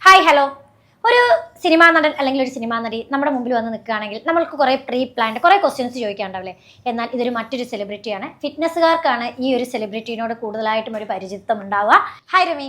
Hi hello. ഒരു cinema നടൻ അല്ലെങ്കിൽ ഒരു സിനിമാ നടി നമ്മുടെ മുമ്പിൽ വന്ന് നിൽക്കുകയാണെങ്കിൽ നമ്മൾക്ക് കുറേ പ്രീ പ്ലാൻഡ് കുറേ ക്വസ്റ്റ്യൻസ് ചോദിക്കാണ്ടാവില്ലേ? എന്നാൽ ഇതൊരു മറ്റൊരു സെലിബ്രിറ്റിയാണ്. ഫിറ്റ്നസ്സുകാർക്കാണ് ഈ ഒരു സെലിബ്രിറ്റിനോട് കൂടുതലായിട്ടും ഒരു പരിചിതം ഉണ്ടാവുക. ഹായ് രമി.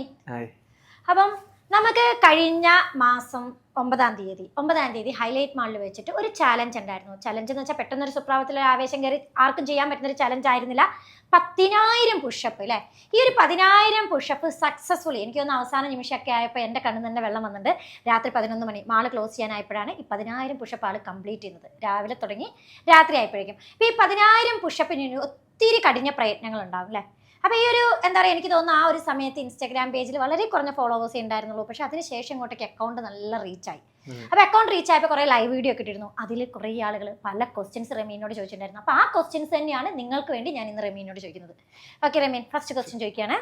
അപ്പം നമുക്ക് കഴിഞ്ഞ മാസം 9-ാം തീയതി ഹൈലൈറ്റ് മാളിൽ വെച്ചിട്ട് ഒരു ചാലഞ്ച് ഉണ്ടായിരുന്നു. ചലഞ്ച് എന്ന് വെച്ചാൽ പെട്ടെന്നൊരു സുപ്രഭാതത്തിൽ ഒരു ആവേശം കയറി ആർക്കും ചെയ്യാൻ പറ്റുന്ന ഒരു ചലഞ്ച് ആയിരുന്നില്ല. 10,000 പുഷപ്പ് അല്ലേ? ഈ ഒരു 10,000 പുഷപ്പ് സക്സസ്ഫുള്ളി എനിക്ക് തോന്നുന്നു അവസാന നിമിഷമൊക്കെ ആയപ്പോൾ എൻ്റെ കണ്ണിൽ തന്നെ വെള്ളം വന്നിട്ടുണ്ട്. രാത്രി 11 മണി മാള് ക്ലോസ് ചെയ്യാനായപ്പോഴാണ് ഈ 10,000 പുഷപ്പ് ആൾ കംപ്ലീറ്റ് ചെയ്യുന്നത്. രാവിലെ തുടങ്ങി രാത്രി ആയപ്പോഴേക്കും. അപ്പോൾ ഈ 10,000 പുഷപ്പിന് ഒത്തിരി കഠിന പ്രയത്നങ്ങൾ ഉണ്ടാവും അല്ലേ? അപ്പോൾ ഈ ഒരു എന്താ പറയുക, എനിക്ക് തോന്നുന്നു ആ ഒരു സമയത്ത് ഇൻസ്റ്റാഗ്രാം പേജിൽ വളരെ കുറഞ്ഞ ഫോളോവേഴ്സേ ഉണ്ടായിരുന്നുള്ളൂ. പക്ഷേ അതിനുശേഷം ഇങ്ങോട്ടേക്ക് അക്കൗണ്ട് നല്ല റീച്ചായി. അപ്പോൾ അക്കൗണ്ട് റീച്ച് ആയപ്പോൾ കുറേ ലൈവ് വീഡിയോ ഒക്കെ ഇട്ടിരുന്നു. അതിൽ കുറേ ആളുകൾ പല ക്വസ്റ്റ്യൻസ് റമീനോട് ചോദിച്ചിട്ടുണ്ടായിരുന്നു. അപ്പോൾ ആ ക്വസ്റ്റ്യൻസ് തന്നെയാണ് നിങ്ങൾക്ക് വേണ്ടി ഞാൻ ഇന്ന് റമീനോട് ചോദിക്കുന്നത്. ഓക്കെ റമീൻ, ഫസ്റ്റ് ക്വസ്റ്റ്യൻ ചോദിക്കുകയാണ്.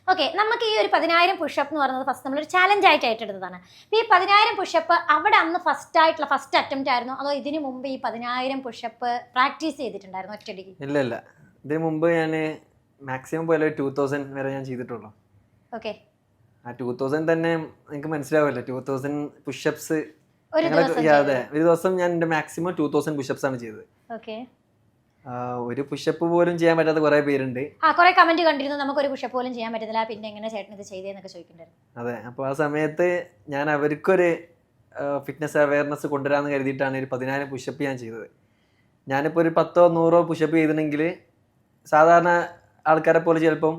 ഓക്കെ, നമുക്ക് ഈ ഒരു 10,000 പുഷപ്പ് എന്ന് പറയുന്നത് ഫസ്റ്റ് നമ്മളൊരു ചാലഞ്ച് ആയിട്ട് ഏറ്റെടുത്തതാണ്. അപ്പോൾ ഈ 10,000 പുഷപ്പ് അവിടെ അന്ന് ഫസ്റ്റ് അറ്റംപ്റ്റ് ആയിരുന്നു, അതോ ഇതിനു മുമ്പ് ഈ 10,000 പുഷപ്പ് പ്രാക്ടീസ് ചെയ്തിട്ടുണ്ടായിരുന്നു ഒറ്റയടിക്ക്? ഇല്ല, ഇതിന് മുമ്പ് ഞാൻ മാക്സിമം പോലെ 2000 വരെ ഞാൻ ചെയ്തിട്ടുള്ളൂ. ഓക്കെ, ആ 2000 തന്നെ നിങ്ങൾക്ക് മനസ്സിലാവില്ല. 2000 പുഷപ്സ് ഒരു ദിവസം ഞാൻ എൻ്റെ മാക്സിമം 2000 പുഷപ്സ് ആണ് ചെയ്തത്. ഓക്കെ, ഒരു പുഷപ്പ് പോലും ചെയ്യാൻ പറ്റാത്ത കുറെ പേരുണ്ട്. കുറെ കമന്റ് കണ്ടിരുന്നു, നമുക്ക് ഒരു പുഷപ്പ് പോലും ചെയ്യാൻ പറ്റുന്നില്ല, പിന്നെ എങ്ങനെ ചേട്ടൻ ഇത് ചെയ്തേന്നൊക്കെ ചോദിക്കുന്നുണ്ടായിരുന്നു. അതെ, അപ്പോൾ ആ സമയത്ത് ഞാൻ അവർക്കൊരു ഫിറ്റ്നസ് അവയർനെസ് കൊണ്ടുവരാമെന്ന് കരുതിയിട്ടാണ് ഒരു 10,000 പുഷപ്പ് ഞാൻ ചെയ്തത്. ഞാനിപ്പോൾ ഒരു 10-100 പുഷപ്പ് ചെയ്തിട്ടുണ്ടെങ്കിൽ സാധാരണ ആൾക്കാരെ പോലെ ചിലപ്പം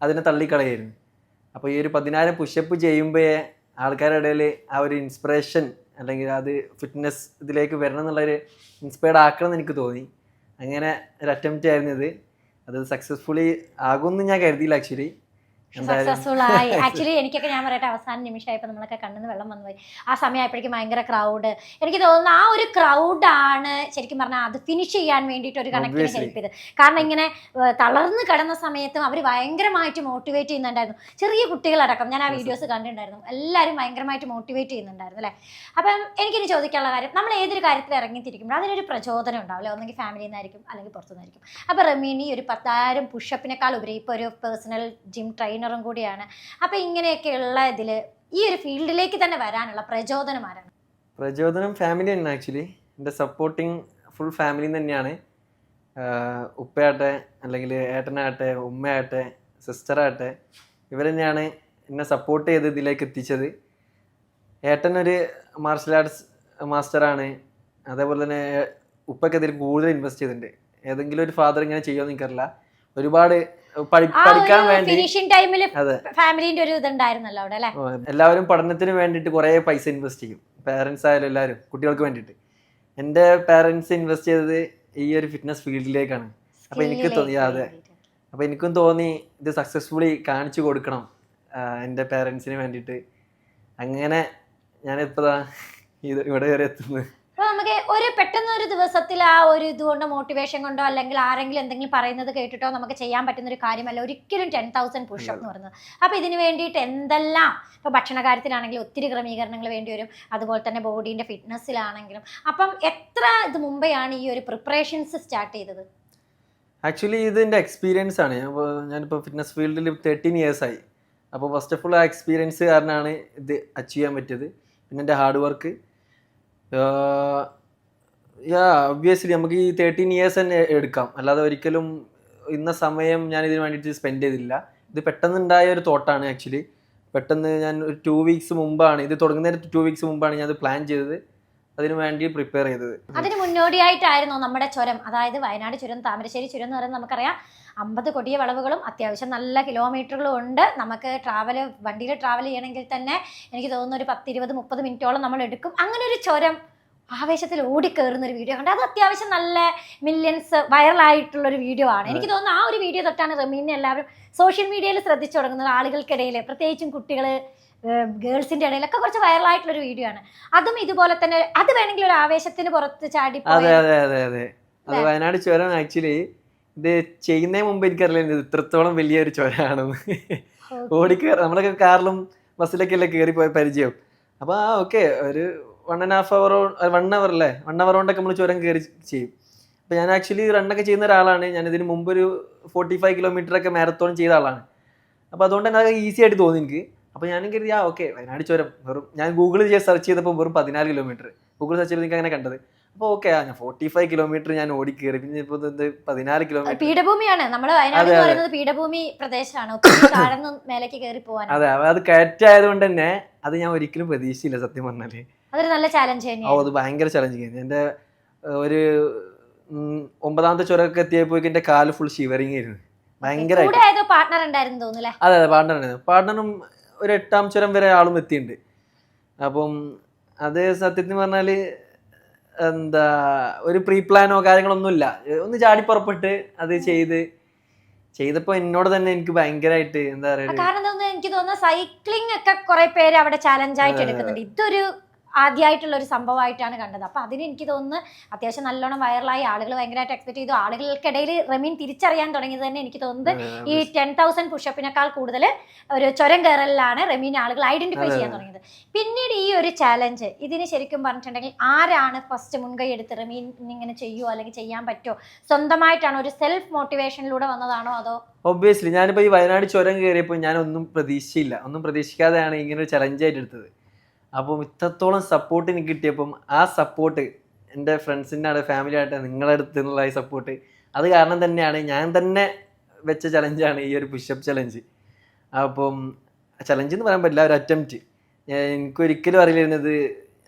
അതിനെ തള്ളിക്കളയായിരുന്നു. അപ്പോൾ ഈ ഒരു 10,000 പുഷപ്പ് ചെയ്യുമ്പോഴേ ആൾക്കാരുടെ ഇടയിൽ ആ ഒരു ഇൻസ്പിറേഷൻ അല്ലെങ്കിൽ അത് ഫിറ്റ്നസ് ഇതിലേക്ക് വരണം എന്നുള്ളൊരു ഇൻസ്പയർഡ് ആക്കണം എന്ന് എനിക്ക് തോന്നി. അങ്ങനെ ഒരു അറ്റംപ്റ്റ് ആയിരുന്നു ഇത്. അത് സക്സസ്ഫുള്ളി ആകുമെന്ന് ഞാൻ കരുതിയില്ല ആക്ച്വലി. സക്സസ്ഫുൾ ആയി. ആക്ച്വലി എനിക്കൊക്കെ ഞാൻ പറയട്ടെ, അവസാന നിമിഷമായപ്പോൾ നമ്മളൊക്കെ കണ്ണിന്ന് വെള്ളം വന്നു പോയി. ആ സമയമായപ്പോഴേക്കും ഭയങ്കര ക്രൗഡ്. എനിക്ക് തോന്നുന്നു ആ ഒരു ക്രൗഡാണ് ശരിക്കും പറഞ്ഞാൽ അത് ഫിനിഷ് ചെയ്യാൻ വേണ്ടിയിട്ട് ഒരു കണക്കിന് ഹെൽപ്പ് ചെയ്ത്. കാരണം ഇങ്ങനെ തളർന്ന് കിടന്ന സമയത്തും അവർ ഭയങ്കരമായിട്ട് മോട്ടിവേറ്റ് ചെയ്യുന്നുണ്ടായിരുന്നു. ചെറിയ കുട്ടികളടക്കം ഞാൻ ആ വീഡിയോസ് കണ്ടിട്ടുണ്ടായിരുന്നു. എല്ലാവരും ഭയങ്കരമായിട്ട് മോട്ടിവേറ്റ് ചെയ്യുന്നുണ്ടായിരുന്നു അല്ലേ? അപ്പം എനിക്കിനി ചോദിക്കാനുള്ള കാര്യം, നമ്മൾ ഏതൊരു കാര്യത്തിൽ ഇറങ്ങിത്തിരിക്കുമ്പോൾ അതിനൊരു പ്രചോദനം ഉണ്ടാവില്ലേ? ഒന്നെങ്കിൽ ഫാമിലിയിൽ നിന്നായിരിക്കും, അല്ലെങ്കിൽ പുറത്തുനിന്നായിരിക്കും. അപ്പോൾ റമീനി ഒരു 10,000 പുഷപ്പിനേക്കാൾ ഉപരി ഇപ്പോൾ ഒരു പേഴ്സണൽ ജിം ട്രെയിനറും കൂടിയാണ്. അപ്പോൾ ഇങ്ങനെയൊക്കെയുള്ള ഇതിൽ ഈ ഒരു ഫീൽഡിലേക്ക് തന്നെ വരാനുള്ള പ്രചോദനം ആരാണ്? പ്രചോദനം ഫാമിലി തന്നെ ആക്ച്വലി. എൻ്റെ സപ്പോർട്ടിങ് ഫുൾ ഫാമിലി തന്നെയാണ്. ഉപ്പയാട്ടെ, അല്ലെങ്കിൽ ഏട്ടനാകട്ടെ, ഉമ്മയാകട്ടെ, സിസ്റ്ററാകട്ടെ, ഇവർ തന്നെയാണ് എന്നെ സപ്പോർട്ട് ചെയ്ത് ഇതിലേക്ക് എത്തിച്ചത്. ഏട്ടനൊരു മാർഷൽ ആർട്സ് മാസ്റ്ററാണ്. അതേപോലെ തന്നെ ഉപ്പൊക്കെ ഇതിൽ കൂടുതൽ ഇൻവെസ്റ്റ് ചെയ്തിട്ടുണ്ട്. ഏതെങ്കിലും ഒരു ഫാദർ ഇങ്ങനെ ചെയ്യുമെന്ന് എനിക്കറിയില്ല. ഒരുപാട് പഠിക്കാൻ വേണ്ടി ഫാമിലിന്റെ ഒരു ഇതുണ്ടായിരുന്നല്ലോ അവിടെ അല്ലേ? എല്ലാവരും പഠനത്തിന് വേണ്ടിയിട്ട് കുറേ പൈസ ഇൻവെസ്റ്റ് ചെയ്യും. പേരൻസ് ആയാലും എല്ലാവരും കുട്ടികൾക്ക് വേണ്ടിയിട്ട്. എൻ്റെ പേരൻസ് ഇൻവെസ്റ്റ് ചെയ്തത് ഈ ഒരു ഫിറ്റ്നസ് ഫീൽഡിലേക്കാണ്. അപ്പോൾ എനിക്ക് തോന്നി അപ്പോൾ എനിക്കും തോന്നി ഇത് സക്സസ്ഫുള്ളി കാണിച്ചു കൊടുക്കണം എൻ്റെ പേരൻസിന് വേണ്ടിയിട്ട്. അങ്ങനെ ഞാനിപ്പോൾ ഇവിടെ വരെ എത്തുന്നത്. അപ്പോൾ നമുക്ക് ഒരു പെട്ടെന്ന് ഒരു ദിവസത്തിൽ ആ ഒരു ഇതുകൊണ്ട് മോട്ടിവേഷൻ കൊണ്ടോ അല്ലെങ്കിൽ ആരെങ്കിലും എന്തെങ്കിലും പറയുന്നത് കേട്ടിട്ടോ നമുക്ക് ചെയ്യാൻ പറ്റുന്ന ഒരു കാര്യമല്ല ഒരിക്കലും 10,000 പുഷപ്പ് എന്ന് പറയുന്നത്. അപ്പോൾ ഇതിന് വേണ്ടിയിട്ട് എന്തെല്ലാം, ഇപ്പോൾ ഭക്ഷണ കാര്യത്തിലാണെങ്കിലും ഒത്തിരി ക്രമീകരണങ്ങൾ വേണ്ടി വരും, അതുപോലെ തന്നെ ബോഡീൻ്റെ ഫിറ്റ്നസ്സിലാണെങ്കിലും. അപ്പം എത്ര ഇത് മുമ്പെയാണ് ഈ ഒരു പ്രിപ്പറേഷൻസ് സ്റ്റാർട്ട് ചെയ്തത്? ആക്ച്വലി ഇത് എൻ്റെ എക്സ്പീരിയൻസ് ആണ്. ഞാനിപ്പോൾ ഫിറ്റ്നസ് ഫീൽഡിൽ 13 years ആയി. അപ്പോൾ ഫസ്റ്റ് ഓഫ് ഓൾ ആ എക്സ്പീരിയൻസ് കാരണമാണ് ഇത് അച്ചീവ് ചെയ്യാൻ പറ്റിയത്. പിന്നെ എൻ്റെ ഹാർഡ് വർക്ക്. ഒബ്വിയസ്ലി നമുക്ക് ഈ 13 years തന്നെ എടുക്കാം, അല്ലാതെ ഒരിക്കലും ഇന്ന സമയം ഞാൻ ഇതിന് വേണ്ടിയിട്ട് സ്പെൻഡ് ചെയ്തില്ല. ഇത് പെട്ടെന്നുണ്ടായ ഒരു തോട്ടാണ് ആക്ച്വലി. പെട്ടെന്ന് ഞാൻ ഒരു 2 weeks മുമ്പാണ് ഇത് തുടങ്ങുന്നതിന് 2 weeks മുമ്പാണ് ഞാൻ അത് പ്ലാൻ ചെയ്തത്, അതിന് വേണ്ടി പ്രിപ്പയർ ചെയ്തത്. അതിന് മുന്നോടിയായിട്ടായിരുന്നു നമ്മുടെ ചുരം, അതായത് വയനാട് ചുരം, താമരശ്ശേരി ചുരം എന്ന് പറയുന്നത് നമുക്കറിയാം 50 കൊടിയ വളവുകളും അത്യാവശ്യം നല്ല കിലോമീറ്ററുകളും ഉണ്ട്. നമുക്ക് വണ്ടിയിൽ ട്രാവൽ ചെയ്യണമെങ്കിൽ തന്നെ എനിക്ക് തോന്നുന്നു ഒരു 10, 20, 30 മിനിറ്റോളം നമ്മൾ എടുക്കും. അങ്ങനെ ഒരു ചുരം ആവേശത്തിൽ ഓടിക്കയറുന്ന ഒരു വീഡിയോ കണ്ട് അത് അത്യാവശ്യം നല്ല മില്യൺസ് വൈറലായിട്ടുള്ളൊരു വീഡിയോ ആണ്. എനിക്ക് തോന്നുന്നു ആ ഒരു വീഡിയോ തൊട്ടാണ് റമീനെ എല്ലാവരും സോഷ്യൽ മീഡിയയിൽ ശ്രദ്ധിച്ചു തുടങ്ങുന്നത്. ആളുകൾക്കിടയിൽ, പ്രത്യേകിച്ചും കുട്ടികൾ, ഗേൾസിന്റെ ഇടയിലൊക്കെ കുറച്ച് വൈറലായിട്ടുള്ളൊരു വീഡിയോ ആണ്. അതും ഇതുപോലെ തന്നെ അത് വേണമെങ്കിൽ ഒരു ആവേശത്തിന് പുറത്ത് ചാടി. അതെ, അത് വയനാട് ചുരം ആക്ച്വലി ഇത് ചെയ്യുന്നതിന് മുമ്പ് എനിക്കറിയില്ല ഇത് ഇത്രത്തോളം വലിയൊരു ചുരമാണെന്ന്. ഓടിക്കയറി നമ്മളൊക്കെ കാറിലും ബസ്സിലൊക്കെ അല്ലേ കയറി പോയ പരിചയം. അപ്പോൾ ഓക്കെ, ഒരു 1.5 hour 1 hour അല്ലേ, 1 hour കൊണ്ടൊക്കെ നമ്മൾ ചുരം കയറി ചെയ്യും. അപ്പോൾ ഞാൻ ആക്ച്വലി റണ്ണൊക്കെ ചെയ്യുന്ന ഒരാളാണ്. ഞാനിതിന് മുമ്പ് ഒരു 45 kilometer ഒക്കെ മാരത്തോൺ ചെയ്ത ആളാണ്. അപ്പോൾ അതുകൊണ്ട് തന്നെ അത് ഈസി ആയിട്ട് തോന്നി എനിക്ക്. അപ്പോൾ ഞാനും കരുതി ഓക്കെ വയനാട് ചുരം വെറും ഞാൻ ഗൂഗിളിൽ സെർച്ച് ചെയ്തപ്പോൾ വെറും 14 കിലോമീറ്റർ ഗൂഗിൾ സെർച്ച് ചെയ്തപ്പോൾ എനിക്ക് അങ്ങനെ കണ്ടത്. അപ്പോൾ ഓക്കെ ഞാൻ 45 കിലോമീറ്റർ ഞാൻ ഓടിക്കേറി, പിന്നെ ഇപ്പോൾ ഇത് 14 കിലോമീറ്റർ. പീഠഭൂമിയാണ് നമ്മുടെ വയനാട് എന്ന് പറയുന്നത്, പീഠഭൂമി പ്രദേശമാണ്, താഴ്ന്ന് മേലേക്ക് കയറി പോകാൻ. അതെ, അത് കയറ്റായതുകൊണ്ട് തന്നെ അത് ഞാൻ ഒരിക്കലും പ്രതീക്ഷിച്ചില്ല സത്യം പറഞ്ഞാല്. അതൊരു നല്ല ചാലഞ്ച് തന്നെയാണ്. അത് ഭയങ്കര ചലഞ്ചിങ് ആയിരുന്നു. എൻ്റെ ഒരു 9ാമത്തെ ചുരമൊക്കെ എത്തിയപ്പോഴേക്കും എൻ്റെ കാല് ഫുൾ ഷിവറിങ് ആയിരുന്നു, ഭയങ്കരമായിട്ട്. പാർട്ട്ണർ ഉണ്ടായിരുന്നു തോന്നുന്നില്ലേ? അതെ പാർട്ട്ണർ ഉണ്ടായിരുന്നു. പാർട്ട്ണറും ഒരു 8ാം ചുരം വരെ ആളും എത്തിയിട്ടുണ്ട്. അപ്പം അത് സത്യത്തിന് പറഞ്ഞാല് എന്താ ഒരു പ്രീ പ്ലാനോ കാര്യങ്ങളൊന്നുമില്ല, ഒന്ന് ചാടി പുറപ്പെട്ട് അത് ചെയ്തപ്പോ എന്നോട് തന്നെ എനിക്ക് ഭയങ്കരമായിട്ട് എന്താ പറയുക. കാരണം എനിക്ക് തോന്നുന്നു സൈക്ലിംഗ് ഒക്കെ കുറെ പേര് അവിടെ ചാലഞ്ച് ആയിട്ട് എടുക്കുന്നുണ്ട്. ഇതൊരു ആദ്യമായിട്ടുള്ള ഒരു സംഭവമായിട്ടാണ് കണ്ടത്. അപ്പൊ അതിന് എനിക്ക് തോന്നുന്നു അത്യാവശ്യം നല്ലോണം വൈറലായി, ആളുകൾ ഭയങ്കരമായിട്ട് എക്സ്പെക്ട് ചെയ്തു. ആളുകൾക്കിടയിൽ റമീൻ തിരിച്ചറിയാൻ തുടങ്ങിയത് തന്നെ എനിക്ക് തോന്നുന്നത് ഈ 10,000 പുഷപ്പിനേക്കാൾ കൂടുതൽ ഒരു ചുരം കയറലിലാണ് റമീൻ ആളുകൾ ഐഡന്റിഫൈ ചെയ്യാൻ തുടങ്ങിയത്. പിന്നീട് ഈ ഒരു ചാലഞ്ച് ഇതിന് ശരിക്കും പറഞ്ഞിട്ടുണ്ടെങ്കിൽ ആരാണ് ഫസ്റ്റ് മുൻകൈ എടുത്ത് റമീൻ ഇങ്ങനെ ചെയ്യുമോ അല്ലെങ്കിൽ ചെയ്യാൻ പറ്റുമോ? സ്വന്തമായിട്ടാണോ, ഒരു സെൽഫ് മോട്ടിവേഷനിലൂടെ വന്നതാണോ, അതോ? ഒബ്വിയസ്ലി ഞാനിപ്പോൾ ഈ വയനാട് ചുരം കയറിയപ്പോൾ ഞാനൊന്നും പ്രതീക്ഷിച്ചില്ല, ഒന്നും പ്രതീക്ഷിക്കാതെയാണ് ഇങ്ങനെ ഒരു ചലഞ്ചായിട്ട് എടുത്തത്. അപ്പം ഇത്രത്തോളം സപ്പോർട്ട് എനിക്ക് കിട്ടിയപ്പം ആ സപ്പോർട്ട് എൻ്റെ ഫ്രണ്ട്സിൻ്റെ ആണ്, ഫാമിലി ആയിട്ട് നിങ്ങളുടെ അടുത്ത് നിന്നുള്ള ഈ സപ്പോർട്ട്, അത് കാരണം തന്നെയാണ് ഞാൻ തന്നെ വെച്ച ചലഞ്ചാണ് ഈ ഒരു പുഷപ്പ് ചലഞ്ച്. അപ്പം ചലഞ്ച് എന്ന് പറയാൻ പറ്റില്ല, ഒരു അറ്റംപ്റ്റ്. എനിക്കൊരിക്കലും അറിയില്ലായിരുന്നത്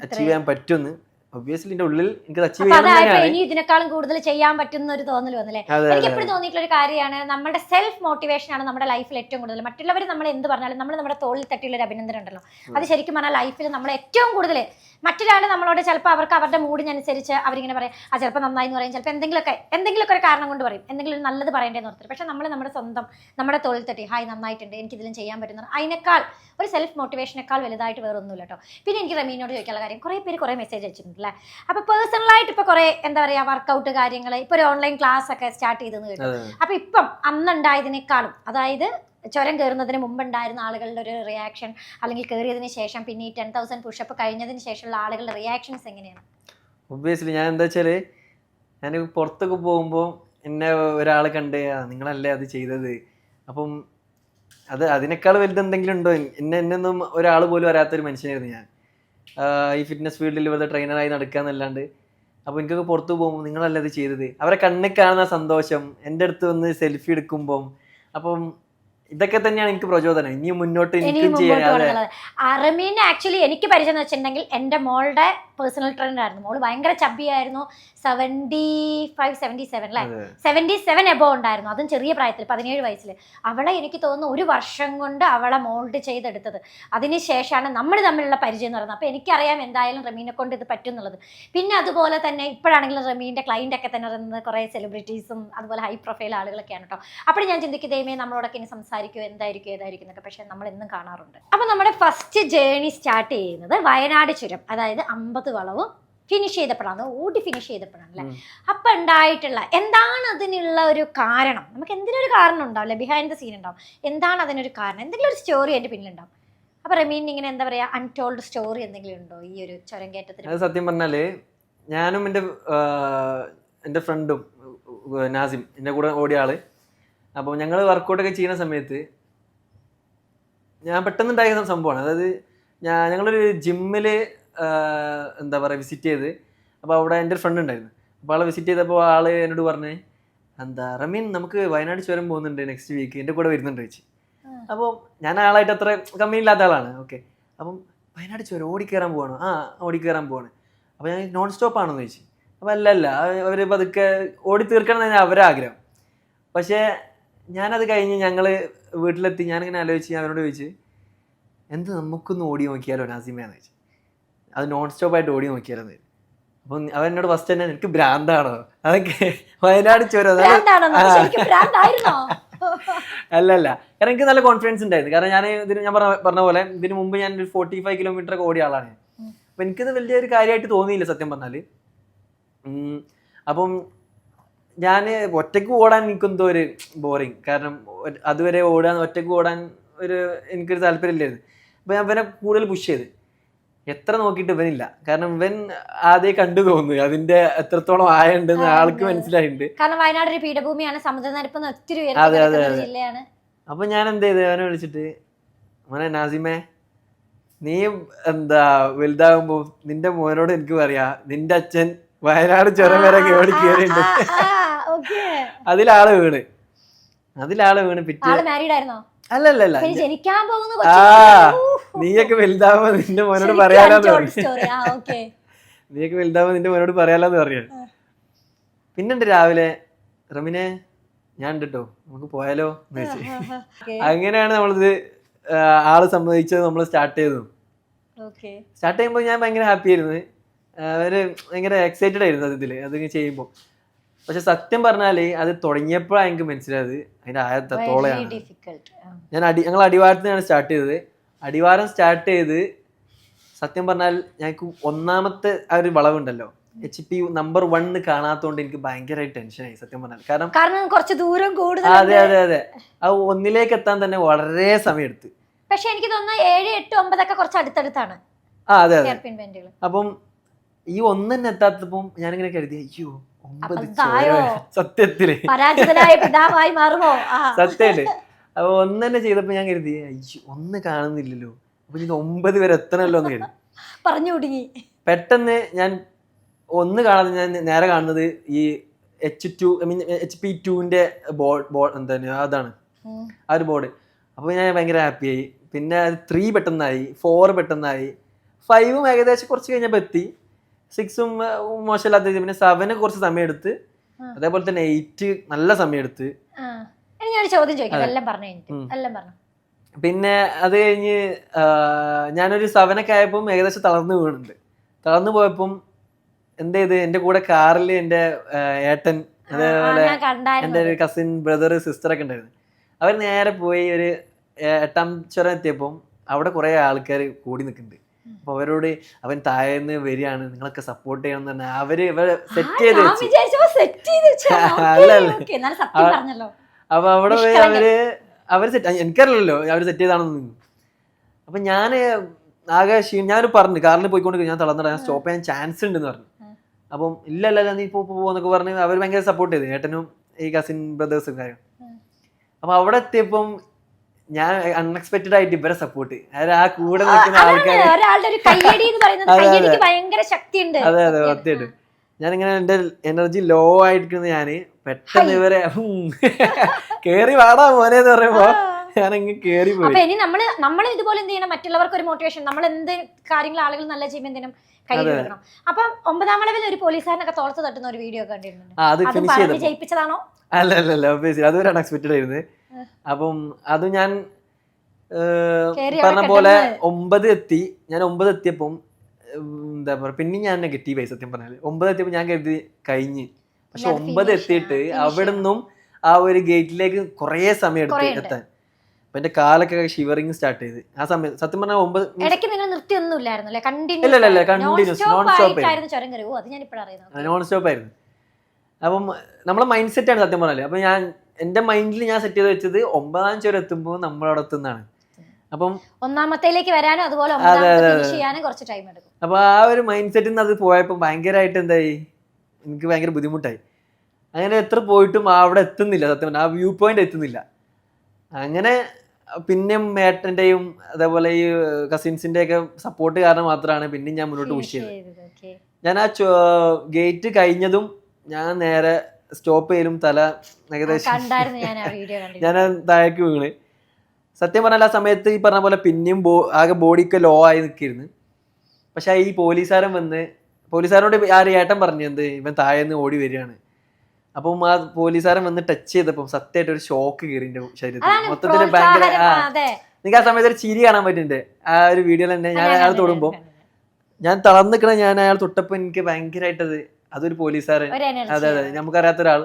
അച്ചീവ് ചെയ്യാൻ പറ്റുമെന്ന്. ഒബ്വിയസ്ലി എന്റെ ഉള്ളിൽ എനിക്ക് അച്ചീവ് ചെയ്യാൻ ഇനി ഇതിനേക്കാളും കൂടുതൽ ചെയ്യാൻ പറ്റുന്ന ഒരു തോന്നൽ വന്നല്ലേ. എനിക്ക് എപ്പോഴും തോന്നിയിട്ടുള്ള ഒരു കാര്യമാണ്, നമ്മുടെ സെൽഫ് മോട്ടിവേഷൻ ആണ് നമ്മുടെ ലൈഫിൽ ഏറ്റവും കൂടുതൽ. മറ്റുള്ളവർ നമ്മൾ എന്ത് പറഞ്ഞാലും നമ്മൾ നമ്മുടെ തോളിൽ തട്ടിയുള്ള ഒരു അഭിനന്ദനം ഉണ്ടല്ലോ, അത് ശരിക്കും പറഞ്ഞാൽ ലൈഫിൽ നമ്മൾ ഏറ്റവും കൂടുതൽ മറ്റൊരാൾ നമ്മളോട് ചിലപ്പോൾ അവർക്ക് അവരുടെ മൂഡിനനുസരിച്ച് അവരിങ്ങനെ പറയും, ചിലപ്പോൾ നന്നായി എന്ന് പറയും, ചിലപ്പോൾ എന്തെങ്കിലുമൊക്കെ ഒരു കാരണം കൊണ്ട് പറയും, എന്തെങ്കിലും ഒരു നല്ലത് പറയേണ്ടതെന്ന് ഓർത്തിട്ട്. പക്ഷെ നമ്മൾ നമ്മുടെ സ്വന്തം നമ്മുടെ തോളിൽ തട്ടി ഹായ് നന്നായിട്ടുണ്ട്, എനിക്കിതിലും ചെയ്യാൻ പറ്റുന്നത്, അതിനേക്കാൾ ഒരു സെൽഫ് മോട്ടിവേഷനേക്കാൾ വലുതായിട്ട് വേറെ ഒന്നുമില്ല കേട്ടോ. പിന്നെ എനിക്ക് റമീനോട് ചോദിക്കാനുള്ള കാര്യം, കുറേ പേര് കുറേ മെസ്സേജ് അയച്ചിട്ടുണ്ട് അല്ലേ. അപ്പോൾ പേഴ്സണലായിട്ട് ഇപ്പോൾ കുറേ എന്താ പറയുക വർക്കൗട്ട് കാര്യങ്ങൾ, ഇപ്പോൾ ഒരു ഓൺലൈൻ ക്ലാസ് ഒക്കെ സ്റ്റാർട്ട് ചെയ്തെന്ന് കേട്ടു. അപ്പോൾ ഇപ്പം അന്നുണ്ടായതിനേക്കാളും, അതായത് ചുരം കയറുന്നതിന് മുമ്പുണ്ടായിരുന്ന ആളുകളുടെ ഒരു റിയാക്ഷൻ, അല്ലെങ്കിൽ കയറിയതിന് ശേഷം പിന്നെ ഈ 10,000 പുഷപ്പ് കഴിഞ്ഞതിന് ശേഷമുള്ള ആളുകളുടെ റിയാക്ഷൻസ് എങ്ങനെയാണ്? ഒബ്വിയസ്ലി ഞാൻ എന്താ വെച്ചാൽ ഞാൻ പുറത്തൊക്കെ പോകുമ്പോൾ എന്നെ ഒരാൾ കണ്ട് നിങ്ങളല്ലേ അത് ചെയ്തത്, അപ്പം അതിനേക്കാൾ വലുതെന്തെങ്കിലും ഉണ്ടോ, എന്നൊന്നും ഒരാൾ പോലും വരാത്തൊരു മനുഷ്യനായിരുന്നു ഞാൻ. ഈ ഫിറ്റ്നസ് ഫീൽഡിൽ വെറുതെ ട്രെയിനറായി നടക്കുക എന്നല്ലാണ്ട്. അപ്പോൾ എനിക്കൊക്കെ പുറത്ത് പോകുമ്പോൾ നിങ്ങളല്ലേ അത് ചെയ്തത്, അവരെ കണ്ണിൽ കാണുന്ന സന്തോഷം, എൻ്റെ അടുത്ത് വന്ന് സെൽഫി എടുക്കുമ്പം, അപ്പം ഇതൊക്കെ തന്നെയാണ് എനിക്ക് പ്രചോദനം ഇനിയും മുന്നോട്ട് എനിക്കും ചെയ്യാൻ. റമീൻ ആക്ച്വലി എനിക്ക് പരിചയം എന്ന് വെച്ചിട്ടുണ്ടെങ്കിൽ എൻ്റെ മോളുടെ പേഴ്സണൽ ട്രെയിനർ ആയിരുന്നു. മോള് ഭയങ്കര ചബ്ബിയായിരുന്നു, 75-77 അല്ലേ, 77 എബോ ഉണ്ടായിരുന്നു, അതും ചെറിയ പ്രായത്തിൽ 17 വയസ്സിൽ. അവളെ എനിക്ക് തോന്നുന്നു ഒരു വർഷം കൊണ്ട് അവളെ മോൾഡ് ചെയ്തെടുത്തത്. അതിനുശേഷമാണ് നമ്മൾ തമ്മിലുള്ള പരിചയം എന്ന് പറയുന്നത്. അപ്പോൾ എനിക്കറിയാം എന്തായാലും റമീനെ കൊണ്ട് ഇത് പറ്റും എന്നുള്ളത്. പിന്നെ അതുപോലെ തന്നെ ഇപ്പോഴാണെങ്കിലും റമീൻ്റെ ക്ലൈൻ്റ് ഒക്കെ തന്നെ പറയുന്നത് കുറേ സെലിബ്രിറ്റീസും അതുപോലെ ഹൈ പ്രൊഫൈൽ ആളുകളൊക്കെയാണ് കേട്ടോ. അപ്പോൾ ഞാൻ ചിന്തിക്കും ദൈവമേ നമ്മളോടൊക്കെ ഇനി സംസാരിക്കും, എന്തായിരിക്കും ഏതായിരിക്കും എന്നൊക്കെ. പക്ഷേ നമ്മൾ എന്നും കാണാറുണ്ട്. അപ്പോൾ നമ്മുടെ ഫസ്റ്റ് ജേണി സ്റ്റാർട്ട് ചെയ്യുന്നത് വയനാട് ചുരം, അതായത് 50 വളവും ഫിനിഷ് ചെയ്തപ്പോഴാണ്, ഓടി ഫിനിഷ് ചെയ്തപ്പോഴാണ് അല്ലേ. അപ്പം ഉണ്ടായിട്ടുള്ള എന്താണ് അതിനുള്ള ഒരു കാരണം? നമുക്ക് എന്തിനൊരു കാരണം ഉണ്ടാവില്ല, ബിഹൈൻഡ് ദ സീൻ ഉണ്ടാവും. എന്താണ് അതിനൊരു കാരണം? എന്തെങ്കിലും ഒരു സ്റ്റോറി അതിൻ്റെ പിന്നിലുണ്ടാവും. അപ്പം റമീൻ ഇങ്ങനെ എന്താ പറയുക അൺടോൾഡ് സ്റ്റോറി എന്തെങ്കിലും ഉണ്ടോ ഈ ഒരു ചുരം കയറ്റത്തിന്? അത് സത്യം പറഞ്ഞാൽ ഞാനും എൻ്റെ ഫ്രണ്ടും നാസിം എൻ്റെ കൂടെ ഓടിയ ആള്, അപ്പോൾ ഞങ്ങൾ വർക്കൗട്ടൊക്കെ ചെയ്യുന്ന സമയത്ത് ഞാൻ പെട്ടെന്നുണ്ടായിരുന്ന സംഭവമാണ്. അതായത് ഞങ്ങളൊരു ജിമ്മിൽ എന്താ പറയുക വിസിറ്റ് ചെയ്ത്, അപ്പോൾ അവിടെ എൻ്റെ ഒരു ഫ്രണ്ട് ഉണ്ടായിരുന്നു. അപ്പോൾ ആളെ വിസിറ്റ് ചെയ്തപ്പോൾ ആൾ എന്നോട് പറഞ്ഞ് എന്താ റമീൻ നമുക്ക് വയനാട് ചുരം പോകുന്നുണ്ട് നെക്സ്റ്റ് വീക്ക്, എൻ്റെ കൂടെ വരുന്നുണ്ട് വെച്ച്. അപ്പോൾ ഞാൻ ആളായിട്ട് അത്ര കമ്മിയില്ലാത്ത ആളാണ്. ഓക്കെ, അപ്പം വയനാട് ചുരം ഓടിക്കയറാൻ പോവാണ്, ഓടിക്കയറാൻ പോവാണ്. അപ്പോൾ ഞാൻ നോൺ സ്റ്റോപ്പ് ആണെന്ന് ചോദിച്ചു. അപ്പോൾ അല്ല അവർ പതുക്കെ ഓടി തീർക്കണം എന്നാണ് അവരുടെ ആഗ്രഹം. പക്ഷേ ഞാനത് കഴിഞ്ഞ് ഞങ്ങൾ വീട്ടിലെത്തി ഞാനിങ്ങനെ ആലോചിച്ച് അവനോട് ചോദിച്ച് എന്ത് നമുക്കൊന്ന് ഓടി നോക്കിയാലോ നാസിമയാന്ന് ചോദിച്ചു. അത് നോൺ സ്റ്റോപ്പായിട്ട് ഓടി നോക്കിയാലെന്ന്. അപ്പം അവൻ എന്നോട് ഫസ്റ്റ് തന്നെ എനിക്ക് ഭ്രാന്താണോ അതൊക്കെ വയനാട് ചുരം അല്ലല്ല, കാരണം എനിക്ക് നല്ല കോൺഫിഡൻസ് ഉണ്ടായിരുന്നു. കാരണം ഞാൻ പറഞ്ഞ പോലെ ഇതിന് മുമ്പ് ഞാൻ ഒരു 45 കിലോമീറ്റർ ഒക്കെ ഓടിയ ആളാണ്. അപ്പം എനിക്കത് വലിയൊരു കാര്യമായിട്ട് തോന്നിയില്ല സത്യം പറഞ്ഞാൽ. അപ്പം ഞാൻ ഒറ്റയ്ക്ക് ഓടാൻ എനിക്കെന്തോ ഒരു ബോറിങ്, കാരണം അതുവരെ ഒറ്റയ്ക്ക് ഓടാൻ എനിക്കൊരു താല്പര്യമില്ലായിരുന്നു. അപ്പോൾ ഞാൻ ഇവനെ കൂടുതൽ പുഷ് ചെയ്ത് എത്ര നോക്കിയിട്ട് ഇവനില്ല, കാരണം ഇവൻ ആദ്യം കണ്ടു തോന്നുന്നു അതിന്റെ എത്രത്തോളം ആയുണ്ടെന്ന് ആൾക്ക് മനസ്സിലായിട്ടുണ്ട്. കാരണം വയനാട് ഒരു പീഠഭൂമിയാണ്, സമുദ്രനിരപ്പ് ഒത്തിരി ജില്ലയാണ്. അപ്പൊ ഞാൻ എന്ത് ചെയ്ത് അവനെ വിളിച്ചിട്ട് മോനെ നാസിമേ, നീ എന്താ വലുതാകുമ്പോ നിന്റെ മോനോട് എനിക്ക് പറയാ നിന്റെ അച്ഛൻ വയനാട് ചുരം വരെ ഓടി കയറിണ്ട്. അതിലാള് വീണ് പിറ്റേ അല്ലല്ല ജനിക്കാൻ പോകുന്ന നീയൊക്കെ വലുതാവുമ്പോ നിന്റെ മോനോട് പറയാലോന്ന് പറഞ്ഞു. നീയൊക്കെ വലുതാവുമ്പോ നിന്റെ മോനോട് പറയാലോന്ന് പറഞ്ഞു. പിന്നെണ്ട് രാവിലെ റമിനെ ഞാൻ ഉണ്ട് ട്ടോ, നമുക്ക് പോയാലോ എന്ന് വെച്ച്. അങ്ങനെയാണ് നമ്മളിത് ആള് സമ്മതിച്ചത്. നമ്മൾ സ്റ്റാർട്ട് ചെയ്തു. സ്റ്റാർട്ട് ചെയ്യുമ്പോൾ ഞാൻ ഭയങ്കര ഹാപ്പി ആയിരുന്നു. അവര് ഭയങ്കര എക്സൈറ്റഡ് ആയിരുന്നു ഇതില് അത് ചെയ്യുമ്പോൾ. പക്ഷെ സത്യം പറഞ്ഞാല് അത് തുടങ്ങിയപ്പോഴാണ് എനിക്ക് മനസ്സിലായത് അതിന്റെ ആയത്തോളയാണ്. ഞങ്ങൾ അടിവാരത്തിനാണ് സ്റ്റാർട്ട് ചെയ്തത്. അടിവാരം സ്റ്റാർട്ട് ചെയ്ത് സത്യം പറഞ്ഞാൽ ഞങ്ങൾക്ക് ഒന്നാമത്തെ ആ ഒരു വളവുണ്ടല്ലോ HP നമ്പർ 1 കാണാത്തോണ്ട് എനിക്ക് ഭയങ്കരമായിട്ട് ടെൻഷനായി സത്യം പറഞ്ഞാൽ. കാരണം കുറച്ച് ദൂരം കൂടുതൽ. അതെ ആ ഒന്നിലേക്ക് എത്താൻ തന്നെ വളരെ സമയം എടുത്ത്. പക്ഷെ എനിക്ക് തോന്നുന്നു 7, 8, 9 ഒക്കെ കുറച്ച് അടുത്തടുത്താണ്. അതെ. അപ്പം ഈ ഒന്നെന്നെ എത്താത്തപ്പം ഞാനിങ്ങനെ കരുതി അയ്യോ 9 സത്യത്തില് പരാജിതനായ പിതാവായി മാറുമോ? സത്യല്ലേ. അപ്പൊ ഒന്നെന്നെ ചെയ്തപ്പോ ഞാൻ കരുതി അയ്യോ 1 കാണുന്നില്ലല്ലോ, അപ്പൊ ഇത് 9 വരെ എത്തണല്ലോ എന്ന് കരുതി പറഞ്ഞു തുടങ്ങി. പെട്ടെന്ന് ഞാൻ 1 കാണാതെ ഞാൻ നേരെ കാണുന്നത് ഈ HP2ന്റെ എന്താണ് അതാണ് ആ ഒരു ബോർഡ്. അപ്പൊ ഞാൻ ഭയങ്കര ഹാപ്പിയായി. പിന്നെ 3 പെട്ടെന്നായി, 4 പെട്ടെന്നായി, 5 ഏകദേശം കുറച്ച് കഴിഞ്ഞപ്പോ എത്തി, 6 മോശമില്ലാത്ത. പിന്നെ 7 കുറച്ച് സമയം എടുത്ത്, അതേപോലെ തന്നെ 8 നല്ല സമയം എടുത്ത്. പിന്നെ അത് കഴിഞ്ഞ് ഞാനൊരു 7 ഒക്കെ ആയപ്പം ഏകദേശം തളർന്നു വീണുണ്ട്. തളർന്നു പോയപ്പം എന്ത് ചെയ്ത് എന്റെ കൂടെ കാറിൽ എന്റെ ഏട്ടൻ, അതേപോലെ എന്റെ ഒരു കസിൻ ബ്രദർ സിസ്റ്റർ ഒക്കെ ഉണ്ടായിരുന്നു. അവർ നേരെ പോയി ഒരു 8ാം ചുരം എത്തിയപ്പം അവിടെ കുറെ ആൾക്കാർ കൂടി നിൽക്കുന്നുണ്ട്. അപ്പൊ അവരോട് അവൻ താഴേന്ന് വരികയാണ്, നിങ്ങളൊക്കെ സപ്പോർട്ട് ചെയ്യണം എന്ന് പറഞ്ഞാൽ അവര് സെറ്റ് ചെയ്ത് അപ്പൊ അവിടെ പോയി അവര് സെറ്റ്, എനിക്കറിയില്ലല്ലോ അവര് സെറ്റ് ചെയ്താണെന്ന്. അപ്പൊ ഞാന് ആകെ ഞാൻ പറഞ്ഞു കാറിൽ പോയിക്കൊണ്ട് ഞാൻ തളർന്നിട്ട് ഞാൻ സ്റ്റോപ്പ് ചെയ്യാൻ ചാൻസ് ഉണ്ടെന്ന് പറഞ്ഞു. അപ്പം ഇല്ലല്ല നീ പോന്നൊക്കെ പറഞ്ഞ് അവർ ഭയങ്കര സപ്പോർട്ട് ചെയ്തു, ഏട്ടനും ഈ കസിൻ ബ്രദേഴ്സും കാര്യം. അപ്പൊ അവിടെ എത്തിയപ്പം ഞാൻ അൺഎക്സ്പെക്ടഡ് ആയിട്ട് ഇവരെ സപ്പോർട്ട്, ആ കൂടെ നിൽക്കുന്ന ആൾക്കാർ. അതെ സത്യമായിട്ട് ഞാനിങ്ങനെ എന്റെ എനർജി ലോ ആയിരിക്കുന്ന ഞാന് പെട്ടെന്ന് ഇവരെ കേറി വാടാ മോനെന്ന് പറയുമ്പോ ഞാനങ്ങ് കേറി പോയി. അപ്പൊ ഇനി നമ്മൾ ഇതുപോലെ എന്ത് ചെയ്യണം, മറ്റുള്ളവർക്ക് ഒരു മോട്ടിവേഷൻ. നമ്മൾ എന്ത് കാര്യങ്ങൾ ആളുകൾ നല്ല ചെയ്യുമ്പോൾ എന്തിനും കയ്യിൽ വെക്കണം. അപ്പം 9ാം വളവിൽ ഒരു പോലീസുകാരനൊക്കെ തോളത്ത് തട്ടുന്ന ഒരു വീഡിയോ കണ്ടിരുന്നുണ്ട്. ജയിപ്പിച്ചതാണോ? അല്ല അതൊരു അൺഎക്സ്പെക്ടഡ് ആയിരുന്നു. അപ്പം അത് ഞാൻ പറഞ്ഞ പോലെ 9 എത്തി. ഞാൻ 9 എത്തിയപ്പം എന്താ പറയാ, പിന്നെ ഞാൻ നെഗറ്റീവായി സത്യം പറഞ്ഞാല്. 9 എത്തിയപ്പോ ഞാൻ കരുതി കഴിഞ്ഞ്. പക്ഷെ 9 എത്തിയിട്ട് അവിടെ നിന്നും ആ ഒരു ഗേറ്റിലേക്ക് കുറെ സമയം എടുത്ത് എത്താൻ. അപ്പൊ എന്റെ കാലൊക്കെ ഷിവറിങ് സ്റ്റാർട്ട് ചെയ്ത് ആ സമയം സത്യം പറഞ്ഞാൽ 9 നോൺ സ്റ്റോപ്പ് ആയിരുന്നു. അപ്പം നമ്മളെ മൈൻഡ് സെറ്റ് ആണ് സത്യം പറഞ്ഞാല്. അപ്പൊ ഞാൻ എന്റെ മൈൻഡിൽ ഞാൻ സെറ്റ് ചെയ്ത് വെച്ചത് 9ാം ചുരം എത്തുമ്പോൾ നമ്മളവിടെ എത്തുന്നതാണ്. അപ്പം 1ാമത്തേലേക്ക് വരാനും അതുപോലെ കുറച്ച് ടൈം എടുക്കും. അപ്പൊ ആ ഒരു മൈൻഡ് സെറ്റിൽ നിന്ന് അത് പോയപ്പോ ഭയങ്കരമായിട്ട് എന്തായി, എനിക്ക് ഭയങ്കര ബുദ്ധിമുട്ടായി. അങ്ങനെ എത്ര പോയിട്ടും അവിടെ എത്തുന്നില്ല സത്യം പറഞ്ഞാൽ, ആ വ്യൂ പോയിന്റ് എത്തുന്നില്ല. അങ്ങനെ പിന്നെയും ഏട്ടന്റെയും അതേപോലെ ഈ കസിൻസിന്റെ ഒക്കെ സപ്പോർട്ട് കാരണം മാത്രമാണ് പിന്നെ ഞാൻ മുന്നോട്ട് പുഷ് ചെയ്തത്. ഞാൻ ആ ഗേറ്റ് കഴിഞ്ഞതും ഞാൻ നേരെ സ്റ്റോപ്പ് ചെയ്യലും തല ഏകദേശം ഞാൻ താഴേക്ക് വീണ്. സത്യം പറഞ്ഞാൽ ആ സമയത്ത് ഈ പറഞ്ഞ പോലെ പിന്നെയും ആകെ ബോഡിയൊക്കെ ലോ ആയി നിൽക്കിയിരുന്നു. പക്ഷെ ഈ പോലീസുകാരോട് ആ ഏട്ടൻ പറഞ്ഞു എന്ത് ഇവൻ താഴേന്ന് ഓടി വരികയാണ്. അപ്പം ആ പോലീസുകാരൻ വന്ന് ടച്ച് ചെയ്തപ്പം സത്യമായിട്ട് ഒരു ഷോക്ക് കയറി എന്റെ ശരീരത്തിൽ മൊത്തത്തിൽ. ഭയങ്കര എനിക്ക് ആ സമയത്ത് ഒരു ചിരി കാണാൻ പറ്റുന്നുണ്ട് ആ ഒരു വീഡിയോയിൽ തന്നെ. ഞാൻ അയാൾ തൊടുമ്പോ ഞാൻ തളർന്നു നിൽക്കണ, ഞാൻ അയാൾ തൊട്ടപ്പോ എനിക്ക് ഭയങ്കരമായിട്ടത് അതൊരു പോലീസുകാരൻ, അതെ നമുക്കറിയാത്ത ഒരാൾ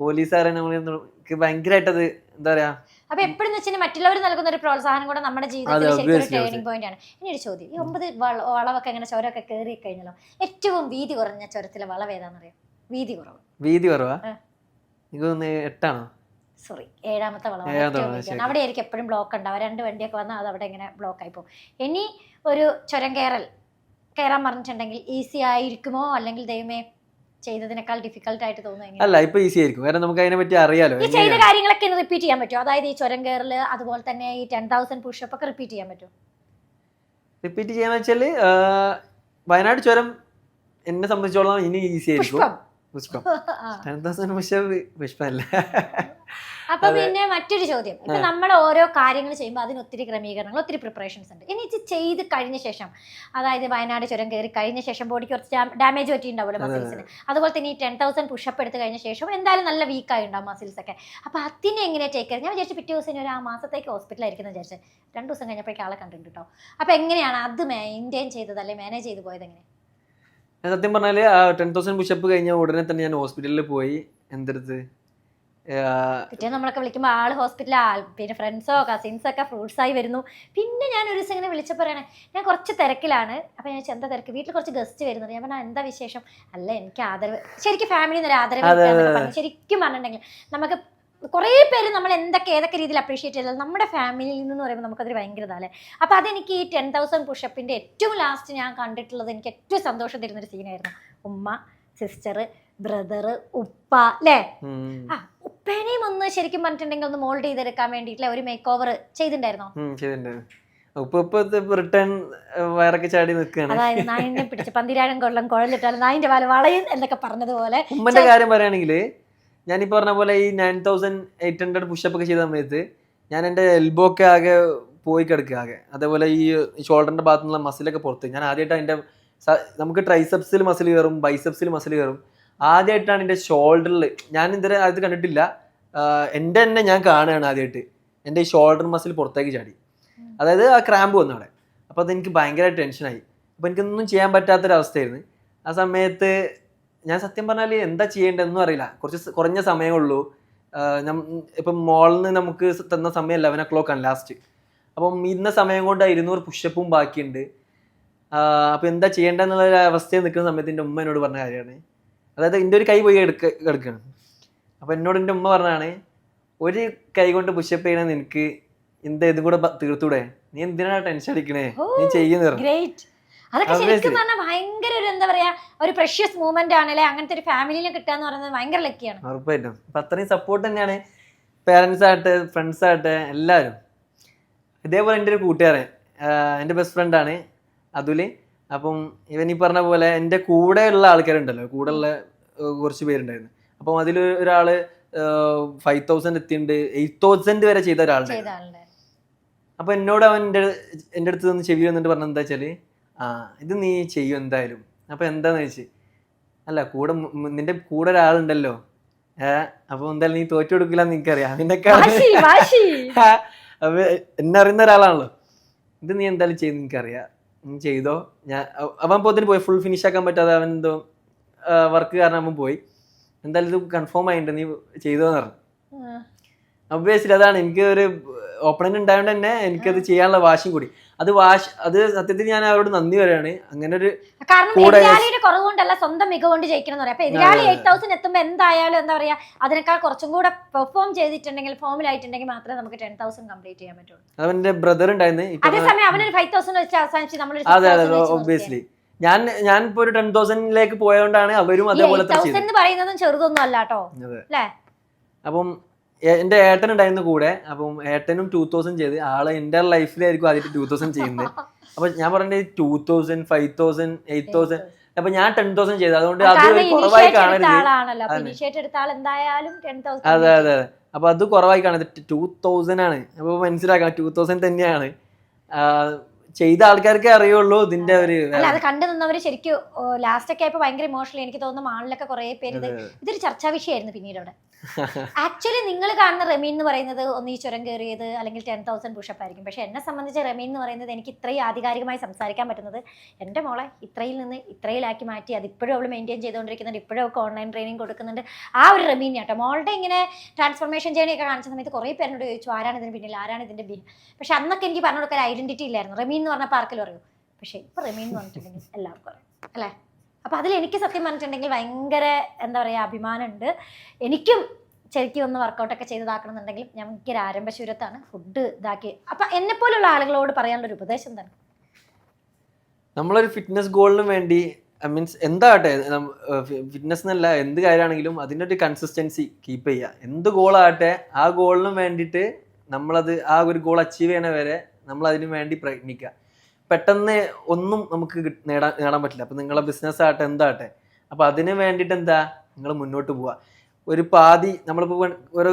പോലീസുകാരൻ നമുക്ക് ഭയങ്കരമായിട്ടത് എന്താ പറയാ. അപ്പൊ എപ്പോഴും വെച്ചാൽ മറ്റുള്ളവർ നൽകുന്ന ഒരു പ്രോത്സാഹനം കൂടെ നമ്മുടെ ജീവിതത്തിൽ ടേണിംഗ് പോയിന്റ് ആണ്. ഇനി ഒരു ചോദ്യം, ഈ 9 വളവൊക്കെ ഇങ്ങനെ ചുരമൊക്കെ കയറി കഴിഞ്ഞല്ലോ, ഏറ്റവും വീതി കുറഞ്ഞ ചുരത്തിലെ വളവ് ഏതാണെന്നറിയാം? വീതി കുറവാ എനിക്ക് തോന്നുന്നു 8ആണോ? സോറി 7ാമത്തെ വളവ്. അവിടെ ആയിരിക്കും എപ്പോഴും ബ്ലോക്ക് ഉണ്ടാവും. 2 വണ്ടിയൊക്കെ വന്നാൽ അത് അവിടെ ഇങ്ങനെ ബ്ലോക്ക് ആയി പോകും. ഇനി ഒരു ചുരം കയറാൻ പറഞ്ഞിട്ടുണ്ടെങ്കിൽ ഈസി ആയിരിക്കുമോ, അല്ലെങ്കിൽ ദൈവമേ ചെയ്തതിനേക്കാൾ ഡിഫിക്കൽട്ട് ആയിട്ട് തോന്നുന്നു? അല്ല, ഇപ്പൊ ഈസി ആയിരിക്കും, കാരണം നമുക്ക് അതിനെ പറ്റി അറിയാലോ. ഈ ചെയ്ത കാര്യങ്ങളൊക്കെ റിപ്പീറ്റ് ചെയ്യാൻ പറ്റുമോ? അതായത് ഈ ചുരം കയറല്, അതുപോലെ തന്നെ ഈ 10,000 പുഷപ്പ് ഒക്കെ റിപ്പീറ്റ് ചെയ്യാൻ പറ്റുമോ? റിപ്പീറ്റ് ചെയ്യാന്ന് വെച്ചാല് വയനാട് ചുരം എന്നെ സംബന്ധിച്ചോളം ഇനി ഈസി ആയിരിക്കും. പുഷ്പം 10,000 പുഷ്പമല്ല. അപ്പൊ പിന്നെ മറ്റൊരു ചോദ്യം, ഇപ്പൊ നമ്മൾ ഓരോ കാര്യങ്ങൾ ചെയ്യുമ്പോൾ അതിന് ഒത്തിരി ക്രമീകരണങ്ങൾ, ഒത്തിരി പ്രിപ്പറേഷൻസ് ഉണ്ട്. ഇനി ഇത് ചെയ്ത് കഴിഞ്ഞ ശേഷം, അതായത് വയനാട് ചുരം കയറി കഴിഞ്ഞ ശേഷം ബോഡിക്ക് കുറച്ച് ഡാമേജ് പറ്റിയിട്ടുണ്ടാവുമല്ലോ മസിൽസിന്. അതുപോലെ തന്നെ ഈ 10,000 പുഷപ്പ് എടുത്ത് കഴിഞ്ഞ ശേഷം എന്തായാലും നല്ല വീക്കായി ഉണ്ടാവും മസിൽസ് ഒക്കെ. അപ്പൊ അതിനെ എങ്ങനെയാ ടേക്ക് കെയർ? ഞാൻ വിചാരിച്ചു പിറ്റേ ദിവസം ഒരു 1 മാസത്തേക്ക് ഹോസ്പിറ്റലായിരിക്കും വിചാരിച്ചത്. 2 ദിവസം കഴിഞ്ഞപ്പോഴേക്കും ആളെ കണ്ടിട്ടുണ്ട് കേട്ടോ. അപ്പൊ എങ്ങനെയാണ് അത് മെയിൻറ്റെയിൻ ചെയ്തത്, അല്ലെ മാനേജ് ചെയ്ത് പോയത് എങ്ങനെ? സത്യം പറഞ്ഞാല് 10,000 പുഷപ്പ് കഴിഞ്ഞ ഉടനെ തന്നെ ഞാൻ ഹോസ്പിറ്റലിൽ പോയി. എന്തെടുത്ത് പിറ്റേ നമ്മളൊക്കെ വിളിക്കുമ്പോൾ ആള് ഹോസ്പിറ്റലിൽ, പിന്നെ ഫ്രണ്ട്സോ കസിൻസോ ഒക്കെ ഫ്രൂട്ട്സ് ആയി വരുന്നു. പിന്നെ ഞാൻ ഒരു ദിവസം ഇങ്ങനെ വിളിച്ചപ്പോൾ പറയണേ, ഞാൻ കുറച്ച് തിരക്കിലാണ്. അപ്പം ഞാൻ എന്താ തിരക്ക്, വീട്ടിൽ കുറച്ച് ഗസ്റ്റ് വരുന്നുണ്ട്. ഞാൻ പറഞ്ഞാൽ എന്താ വിശേഷം? അല്ല, എനിക്ക് ആദരവ്, ശരിക്കും ഫാമിലിയിൽ നിന്ന് ഒരു ആദരവ്. ശരിക്കും പറഞ്ഞിട്ടുണ്ടെങ്കിൽ നമുക്ക് കുറേ പേര് നമ്മൾ ഏതൊക്കെ രീതിയിൽ അപ്രീഷിയേറ്റ് ചെയ്താൽ നമ്മുടെ ഫാമിലിയിൽ നിന്ന് പറയുമ്പോൾ നമുക്കതൊരു ഭയങ്കര ഇതല്ലേ. അപ്പം അതെനിക്ക് ഈ 10,000 പുഷപ്പിൻ്റെ ഏറ്റവും ലാസ്റ്റ് ഞാൻ കണ്ടിട്ടുള്ളത് എനിക്ക് ഏറ്റവും സന്തോഷം തരുന്നൊരു സീനായിരുന്നു. ഉമ്മ, സിസ്റ്റർ, ബ്രദർ, ഉപ്പ, അല്ലേ? ആ ഉപ്പേനെയും ഒന്ന് ശരിക്കും പറഞ്ഞിട്ടുണ്ടെങ്കിൽ ഒന്ന് മോൾഡ് ചെയ്തെടുക്കാൻ വേണ്ടിയിട്ടില്ല ഒരു മേക്ക് ഓവർ ചെയ്തിട്ടുണ്ടായിരുന്നോ? വയറൊക്കെ ചാടി നിൽക്കുകയാണ്. അതായത് നായിനെ പിടിച്ച് 12,000 കൊല്ലം കുഴലിട്ടാലും നായിന്റെ പാല് വളയും എന്നൊക്കെ പറഞ്ഞതുപോലെ. ഉമ്മന്റെ കാര്യം പറയുകയാണെങ്കിൽ ഞാൻ ഈ പറഞ്ഞ പോലെ ഈ 9,800 പുഷപ്പ് ഒക്കെ ചെയ്ത സമയത്ത് ഞാൻ എൻ്റെ എൽബോ ഒക്കെ ആകെ പോയി കിടക്കുക ആകെ. അതേപോലെ ഈ ഷോൾഡറിന്റെ ഭാഗത്തു നിന്നുള്ള മസിലൊക്കെ പുറത്ത്. ഞാൻ ആദ്യമായിട്ട് അതിൻ്റെ നമുക്ക് ട്രൈസെപ്സിൽ മസിൽ കയറും, ബൈസെപ്സിൽ മസിൽ കയറും. ആദ്യമായിട്ടാണ് എൻ്റെ ഷോൾഡറിൽ, ഞാൻ ഇതുവരെ അത് കണ്ടിട്ടില്ല, എൻ്റെ തന്നെ ഞാൻ കാണുകയാണ് ആദ്യമായിട്ട് എൻ്റെ ഈ ഷോൾഡർ മസിൽ പുറത്തേക്ക് ചാടി. അതായത് ആ ക്രാമ്പ് വന്നു അവിടെ. അപ്പോൾ അതെനിക്ക് ഭയങ്കര ടെൻഷനായി. അപ്പോൾ എനിക്കൊന്നും ചെയ്യാൻ പറ്റാത്തൊരവസ്ഥയായിരുന്നു ആ സമയത്ത്. ഞാൻ സത്യം പറഞ്ഞാൽ എന്താ ചെയ്യേണ്ടതെന്നും അറിയില്ല. കുറഞ്ഞ സമയമുള്ളൂ. ഇപ്പം മോളിൽ നിന്ന് നമുക്ക് തന്ന സമയം 11 o'clock ആണ് ലാസ്റ്റ്. അപ്പം ഇന്ന സമയം കൊണ്ട് 200 പുഷപ്പും ബാക്കിയുണ്ട്. അപ്പോൾ എന്താ ചെയ്യേണ്ടതെന്നുള്ള അവസ്ഥയിൽ നിൽക്കുന്ന സമയത്ത് എൻ്റെ ഉമ്മ എന്നോട് പറഞ്ഞ കാര്യമാണ്. അതായത് എൻ്റെ ഒരു കൈ പോയി കിടക്കുകയാണ്. അപ്പോൾ എന്നോട് എൻ്റെ ഉമ്മ പറഞ്ഞാണ്, ഒരു കൈ കൊണ്ട് പുഷപ്പ് ചെയ്യണ നിനക്ക് ഇതും കൂടെ തീർത്തൂടെ, നീ എന്തിനാണ് ടെൻഷൻ അടിക്കണേ, നീ ചെയ്യുന്ന. അതൊക്കെ ശരിക്കും പറഞ്ഞാൽ ഭയങ്കര ഒരു എന്താ പറയാ, ഒരു പ്രഷ്യസ് മൂവ്മെന്റ് ആണല്ലേ. അങ്ങനത്തെ ഒരു ഫാമിലിനെ കിട്ടാന്ന് പറയുന്നത് ഭയങ്കര ലക്കിയാണ്. ഉറപ്പായിട്ടും. അപ്പൊ അത്രയും സപ്പോർട്ട് തന്നെയാണ് പേരൻസ് ആകട്ടെ, ഫ്രണ്ട്സ് ആകട്ടെ, എല്ലാവരും. ഇതേപോലെ എൻ്റെ ഒരു കൂട്ടുകാരൻ, എൻ്റെ ബെസ്റ്റ് ഫ്രണ്ടാണ് അതുല്. അപ്പം ഇവൻ ഈ പറഞ്ഞ പോലെ എൻ്റെ കൂടെയുള്ള ആൾക്കാരുണ്ടല്ലോ, കൂടെയുള്ള കുറച്ച് പേരുണ്ടായിരുന്നു. അപ്പം അതിൽ ഒരാള് 5,000 എത്തിയിട്ടുണ്ട്, 8,000 വരെ ചെയ്ത ഒരാളുണ്ട്. അപ്പൊ എന്നോട് അവൻ എൻ്റെ അടുത്ത് നിന്ന് ചെവി വന്നിട്ട് പറഞ്ഞത് എന്താ വെച്ചാല്, ഇത് നീ ചെയ്യും എന്തായാലും. അപ്പൊ എന്താന്ന് വെച്ച്, അല്ല നിന്റെ കൂടെ ഒരാളുണ്ടല്ലോ, അപ്പൊ എന്തായാലും നീ തോറ്റു കൊടുക്കില്ല എന്ന് എനിക്കറിയാം. അപ്പൊ എന്നെ അറിയുന്ന ഒരാളാണല്ലോ. ഇത് നീ എന്തായാലും ചെയ്യുന്ന എനിക്കറിയാം, നീ ചെയ്തോ. അവൻ പോത്തിന് പോയി, ഫുൾ ഫിനിഷ് ആക്കാൻ പറ്റാതെ അവൻ എന്തോ വർക്ക് കാരണം അവൻ പോയി. എന്തായാലും ഇത് കൺഫേം ആയിട്ടുണ്ട്, നീ ചെയ്തോന്ന് പറഞ്ഞു. ഒബ്വിയസ്ലി അതാണ് എനിക്ക് ഒരു ഓപ്പണന്റ് ഉണ്ടായതുകൊണ്ട് തന്നെ എനിക്കത് ചെയ്യാനുള്ള വാശിയും കൂടി. അത് സത്യത്തിൽ ഞാൻ അവരോട് നന്ദി പറയാണ്. അങ്ങനെ ഒരു എതിരാളിയുടെ കുറവുകൊണ്ടല്ല, സ്വന്തം മികവുകൊണ്ട് ജയിക്കണം എന്ന് പറയാം. അപ്പൊ എതിരാളി 8,000 എത്തുമ്പോൾ എന്തായാലും എന്താ പറയാ, അതിനേക്കാൾ കുറച്ചും കൂടെ പെർഫോം ചെയ്തിട്ടുണ്ടെങ്കിൽ, ഫോമിലായിട്ടുണ്ടെങ്കിൽ മാത്രമേ നമുക്ക് 10,000 കംപ്ലീറ്റ് ചെയ്യാൻ പറ്റുള്ളൂ. അവന്റെ ബ്രദർ ഉണ്ടായിരുന്നു. അതേസമയം അവനൊരു 5,000 വെച്ച് അവസാനിച്ച് നമ്മൾ. അതെ, ഒബ്വിയസ്ലി ഞാൻ ഇപ്പൊ ഒരു 10,000 പോയതുകൊണ്ടാണ് അവരും അതേപോലെ പറയുന്നതും ചെറുതൊന്നും അല്ല കേട്ടോ, അല്ലേ? അപ്പം എൻ്റെ ഏട്ടൻ ഉണ്ടായിരുന്നു കൂടെ. അപ്പം ഏട്ടനും 2,000 ചെയ്ത്. ആള് എൻ്റെ ലൈഫിലായിരിക്കും ആദ്യമായിട്ട് 2,000 ചെയ്യുന്നത്. അപ്പൊ ഞാൻ പറഞ്ഞത് 2,000, 5,000, 8,000. അപ്പൊ ഞാൻ 10,000 ചെയ്തു. അതുകൊണ്ട് അത് കുറവായി കാണരുത്. അതെ അതെ. അപ്പൊ അത് കുറവായി കാണരുത്. 2,000 ആണ്. അപ്പൊ മനസ്സിലാക്കണം 2,000 തന്നെയാണ്. ചെയ്ത ആൾക്കാർക്കേ അറിയുള്ളൂ ഇതിന്റെ ഒരു. അല്ല, അത് കണ്ടു നിന്നവര് ശരിക്കും ലാസ്റ്റ് ഒക്കെ ആയപ്പോ ഭയങ്കര ഇമോഷണൽ. എനിക്ക് തോന്നുന്നു മാളിലൊക്കെ കുറെ പേര് ഇതൊരു ചർച്ചാ വിഷയമായിരുന്നു പിന്നീട് അവിടെ. ആക്ച്വലി നിങ്ങൾ കാണുന്ന റമീൻ എന്ന് പറയുന്നത് ഒന്ന് ഈ ചുരം കയറിയത് അല്ലെങ്കിൽ 10,000 പുഷപ്പ് ആയിരിക്കും. പക്ഷെ എന്നെ സംബന്ധിച്ച് റമീൻ എന്ന് പറയുന്നത് എനിക്ക് ഇത്രയും ആധികാരികമായി സംസാരിക്കാൻ പറ്റുന്നത് എൻ്റെ മോളെ ഇത്രയിൽ നിന്ന് ഇത്രയിലാക്കി മാറ്റി അതിപ്പോഴും അവൾ മെയിൻറ്റെയിൻ ചെയ്തുകൊണ്ടിരിക്കുന്നുണ്ട്. ഇപ്പോഴും അവൾക്ക് ഓൺലൈൻ ട്രെയിനിങ് കൊടുക്കുന്നുണ്ട്. ആ ഒരു റമീൻ കേട്ടോ. മോളുടെ ഇങ്ങനെ ട്രാൻസ്ഫോർമേഷൻ ജേണിയൊക്കെ കാണിച്ച സമയത്ത് കുറേ പേരോട് ചോദിച്ചു ആരാണ് ഇതിന് പിന്നിൽ, ആരാണ് ഇതിൻ്റെ പക്ഷെ അന്നൊക്കെ എനിക്ക് പറഞ്ഞു കൊടുക്കാൻ ഐഡന്റിറ്റി ഇല്ലായിരുന്നു. റമീൻ എന്ന് പറഞ്ഞാൽ ആർക്കെങ്കിലും അറിയൂ. പക്ഷെ ഇപ്പൊ റമീൻ എന്ന് പറഞ്ഞിട്ടുണ്ടെങ്കിൽ എല്ലാവർക്കും അറിയാം, അല്ലേ? അപ്പൊ അതിൽ എനിക്ക് സത്യം പറഞ്ഞിട്ടുണ്ടെങ്കിൽ ഭയങ്കര എന്താ പറയുക അഭിമാനമുണ്ട്. എനിക്കും ശരിക്കും ഒന്ന് വർക്കൗട്ടൊക്കെ ചെയ്തതാക്കണം എന്നുണ്ടെങ്കിൽ ഞാൻ ഭയങ്കര ആരംഭശൂരത്താണ് ഫുഡ് ഇതാക്കി. അപ്പൊ എന്നെ പോലുള്ള ആളുകളോട് പറയാനുള്ള ഒരു ഉപദേശം തന്നെ, നമ്മളൊരു ഫിറ്റ്നസ് ഗോളിന് വേണ്ടി മീൻസ് എന്താകട്ടെ ഫിറ്റ്നസ് എന്നല്ല എന്ത് കാര്യമാണെങ്കിലും അതിൻ്റെ ഒരു കൺസിസ്റ്റൻസി കീപ്പ് ചെയ്യുക. എന്ത് ഗോളാകട്ടെ ആ ഗോളിനും വേണ്ടിയിട്ട് നമ്മളത് ആ ഒരു ഗോൾ അച്ചീവ് ചെയ്യണ വരെ നമ്മൾ അതിന് വേണ്ടി പ്രയത്നിക്കുക. പെട്ടെന്ന് ഒന്നും നമുക്ക് നേടാൻ പറ്റില്ല. അപ്പം നിങ്ങളെ ബിസിനസ് ആകട്ടെ എന്താകട്ടെ, അപ്പം അതിന് വേണ്ടിയിട്ട് എന്താ നിങ്ങൾ മുന്നോട്ട് പോവുക. ഒരു പാതി നമ്മളിപ്പോൾ ഓരോ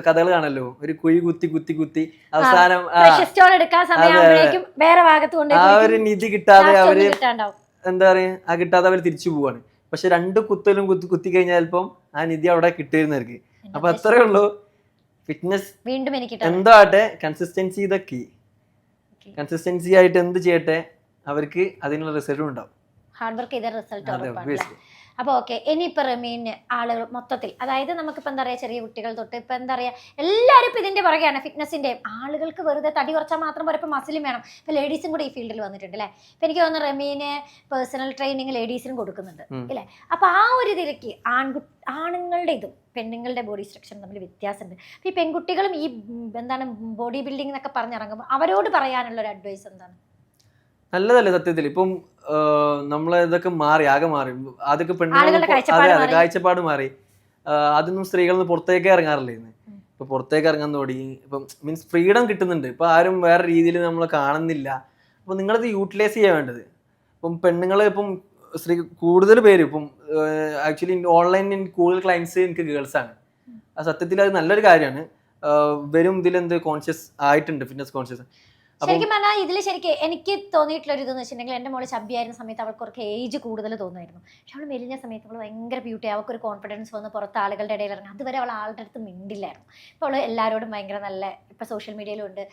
കഥകൾ കാണല്ലോ, ഒരു കുഴി കുത്തി കുത്തി കുത്തി അവസാനം ആ ഒരു നിധി കിട്ടാതെ അവര് എന്താ പറയാ ആ കിട്ടാതെ അവർ തിരിച്ചു പോവാണ്. പക്ഷെ 2 കുത്തലും കുത്തി കഴിഞ്ഞാൽ ചിലപ്പം ആ നിധി അവിടെ കിട്ടിയിരുന്നവർക്ക്. അപ്പൊ അത്രേ ഉള്ളൂ. ഫിറ്റ്നസ് വീണ്ടും എന്താട്ടെ കൺസിസ്റ്റൻസി ദ കീ. കൺസിസ്റ്റൻസി ആയിട്ട് എന്ത് ചെയ്യട്ടെ അവർക്ക് അതിനുള്ള റിസൾട്ടും ഉണ്ടാവും. ഹാർഡ് വർക്ക് ചെയ്ത റിസൾട്ട്. അപ്പോൾ ഓക്കെ, ഇനിയിപ്പോൾ റമീന് ആളുകൾ മൊത്തത്തിൽ, അതായത് നമുക്കിപ്പോൾ എന്താ പറയുക, ചെറിയ കുട്ടികൾ തൊട്ട് ഇപ്പം എന്താ പറയുക എല്ലാവരും ഇപ്പം ഇതിൻ്റെ പുറകെയാണ് ഫിറ്റ്നസിൻ്റെ. ആളുകൾക്ക് വെറുതെ തടി കുറച്ചാൽ മാത്രം പോരാ, ഇപ്പോൾ മസിലും വേണം. ഇപ്പോൾ ലേഡീസും കൂടി ഈ ഫീൽഡിൽ വന്നിട്ടുണ്ട് അല്ലേ. ഇപ്പം എനിക്ക് തോന്നുന്നു റമീന് പേഴ്സണൽ ട്രെയിനിങ് ലേഡീസിനും കൊടുക്കുന്നുണ്ട് അല്ലേ. അപ്പോൾ ആ ഒരു ഇതിലേക്ക് ആണുങ്ങളുടെ ഇതും പെണ്ണുങ്ങളുടെ ബോഡി സ്ട്രക്ചറും തമ്മിൽ വ്യത്യാസമുണ്ട്. അപ്പോൾ ഈ പെൺകുട്ടികളും ഈ എന്താണ് ബോഡി ബിൽഡിംഗ് എന്നൊക്കെ പറഞ്ഞിറങ്ങുമ്പോൾ അവരോട് പറയാനുള്ള ഒരു അഡ്വൈസ് എന്താണ്? നല്ലതല്ലേ സത്യത്തിൽ. ഇപ്പം നമ്മളെ ഇതൊക്കെ ആകെ മാറി. ആദ്യമൊക്കെ പെണ്ണുങ്ങളുടെ കാഴ്ചപ്പാട് മാറി. അതൊന്നും സ്ത്രീകളൊന്നും പുറത്തേക്ക് ഇറങ്ങാറില്ല. ഇപ്പൊ പുറത്തേക്ക് ഇറങ്ങാൻ തുടങ്ങി. ഇപ്പം മീൻസ് ഫ്രീഡം കിട്ടുന്നുണ്ട്. ഇപ്പൊ ആരും വേറെ രീതിയിൽ നമ്മൾ കാണുന്നില്ല. അപ്പൊ നിങ്ങളത് യൂട്ടിലൈസ് ചെയ്യാൻ വേണ്ടത്. ഇപ്പം പെണ്ണുങ്ങള് ഇപ്പം കൂടുതൽ പേര് ഇപ്പം ആക്ച്വലി ഓൺലൈനിൽ കൂടുതൽ ക്ലയൻസ് എനിക്ക് ഗേൾസ് ആണ്. ആ സത്യത്തിൽ അത് നല്ലൊരു കാര്യമാണ്. വരും ഇതിലെന്ത് കോൺഷ്യസ് ആയിട്ടുണ്ട്, ഫിറ്റ്നസ് കോൺഷ്യസ്. ശരിക്കും പറഞ്ഞാൽ ഇതിൽ ശരിക്കും എനിക്ക് തോന്നിയിട്ടുള്ള ഒരു ഇതെന്ന് വെച്ചിട്ടുണ്ടെങ്കിൽ, എൻ്റെ മോള് ചബ്ബിയായിരുന്ന സമയത്ത് അവൾക്ക് കുറച്ച് ഏജ് കൂടുതൽ തോന്നുമായിരുന്നു. പക്ഷെ അവൾ മെലിഞ്ഞ സമയത്ത് അവൾ ഭയങ്കര ബ്യൂട്ടി, അവൾക്കൊരു കോൺഫിഡൻസ് വന്ന് പുറത്ത് ആളുകളുടെ ഇടയിൽ ഇറങ്ങി. അതുവരെ അവൾ ആളുടെ അടുത്ത് മിണ്ടില്ലായിരുന്നു. ഇപ്പോൾ അവൾ എല്ലാവരോടും ഭയങ്കര നല്ല, ഇപ്പോൾ സോഷ്യൽ മീഡിയയിലും ഉണ്ട്.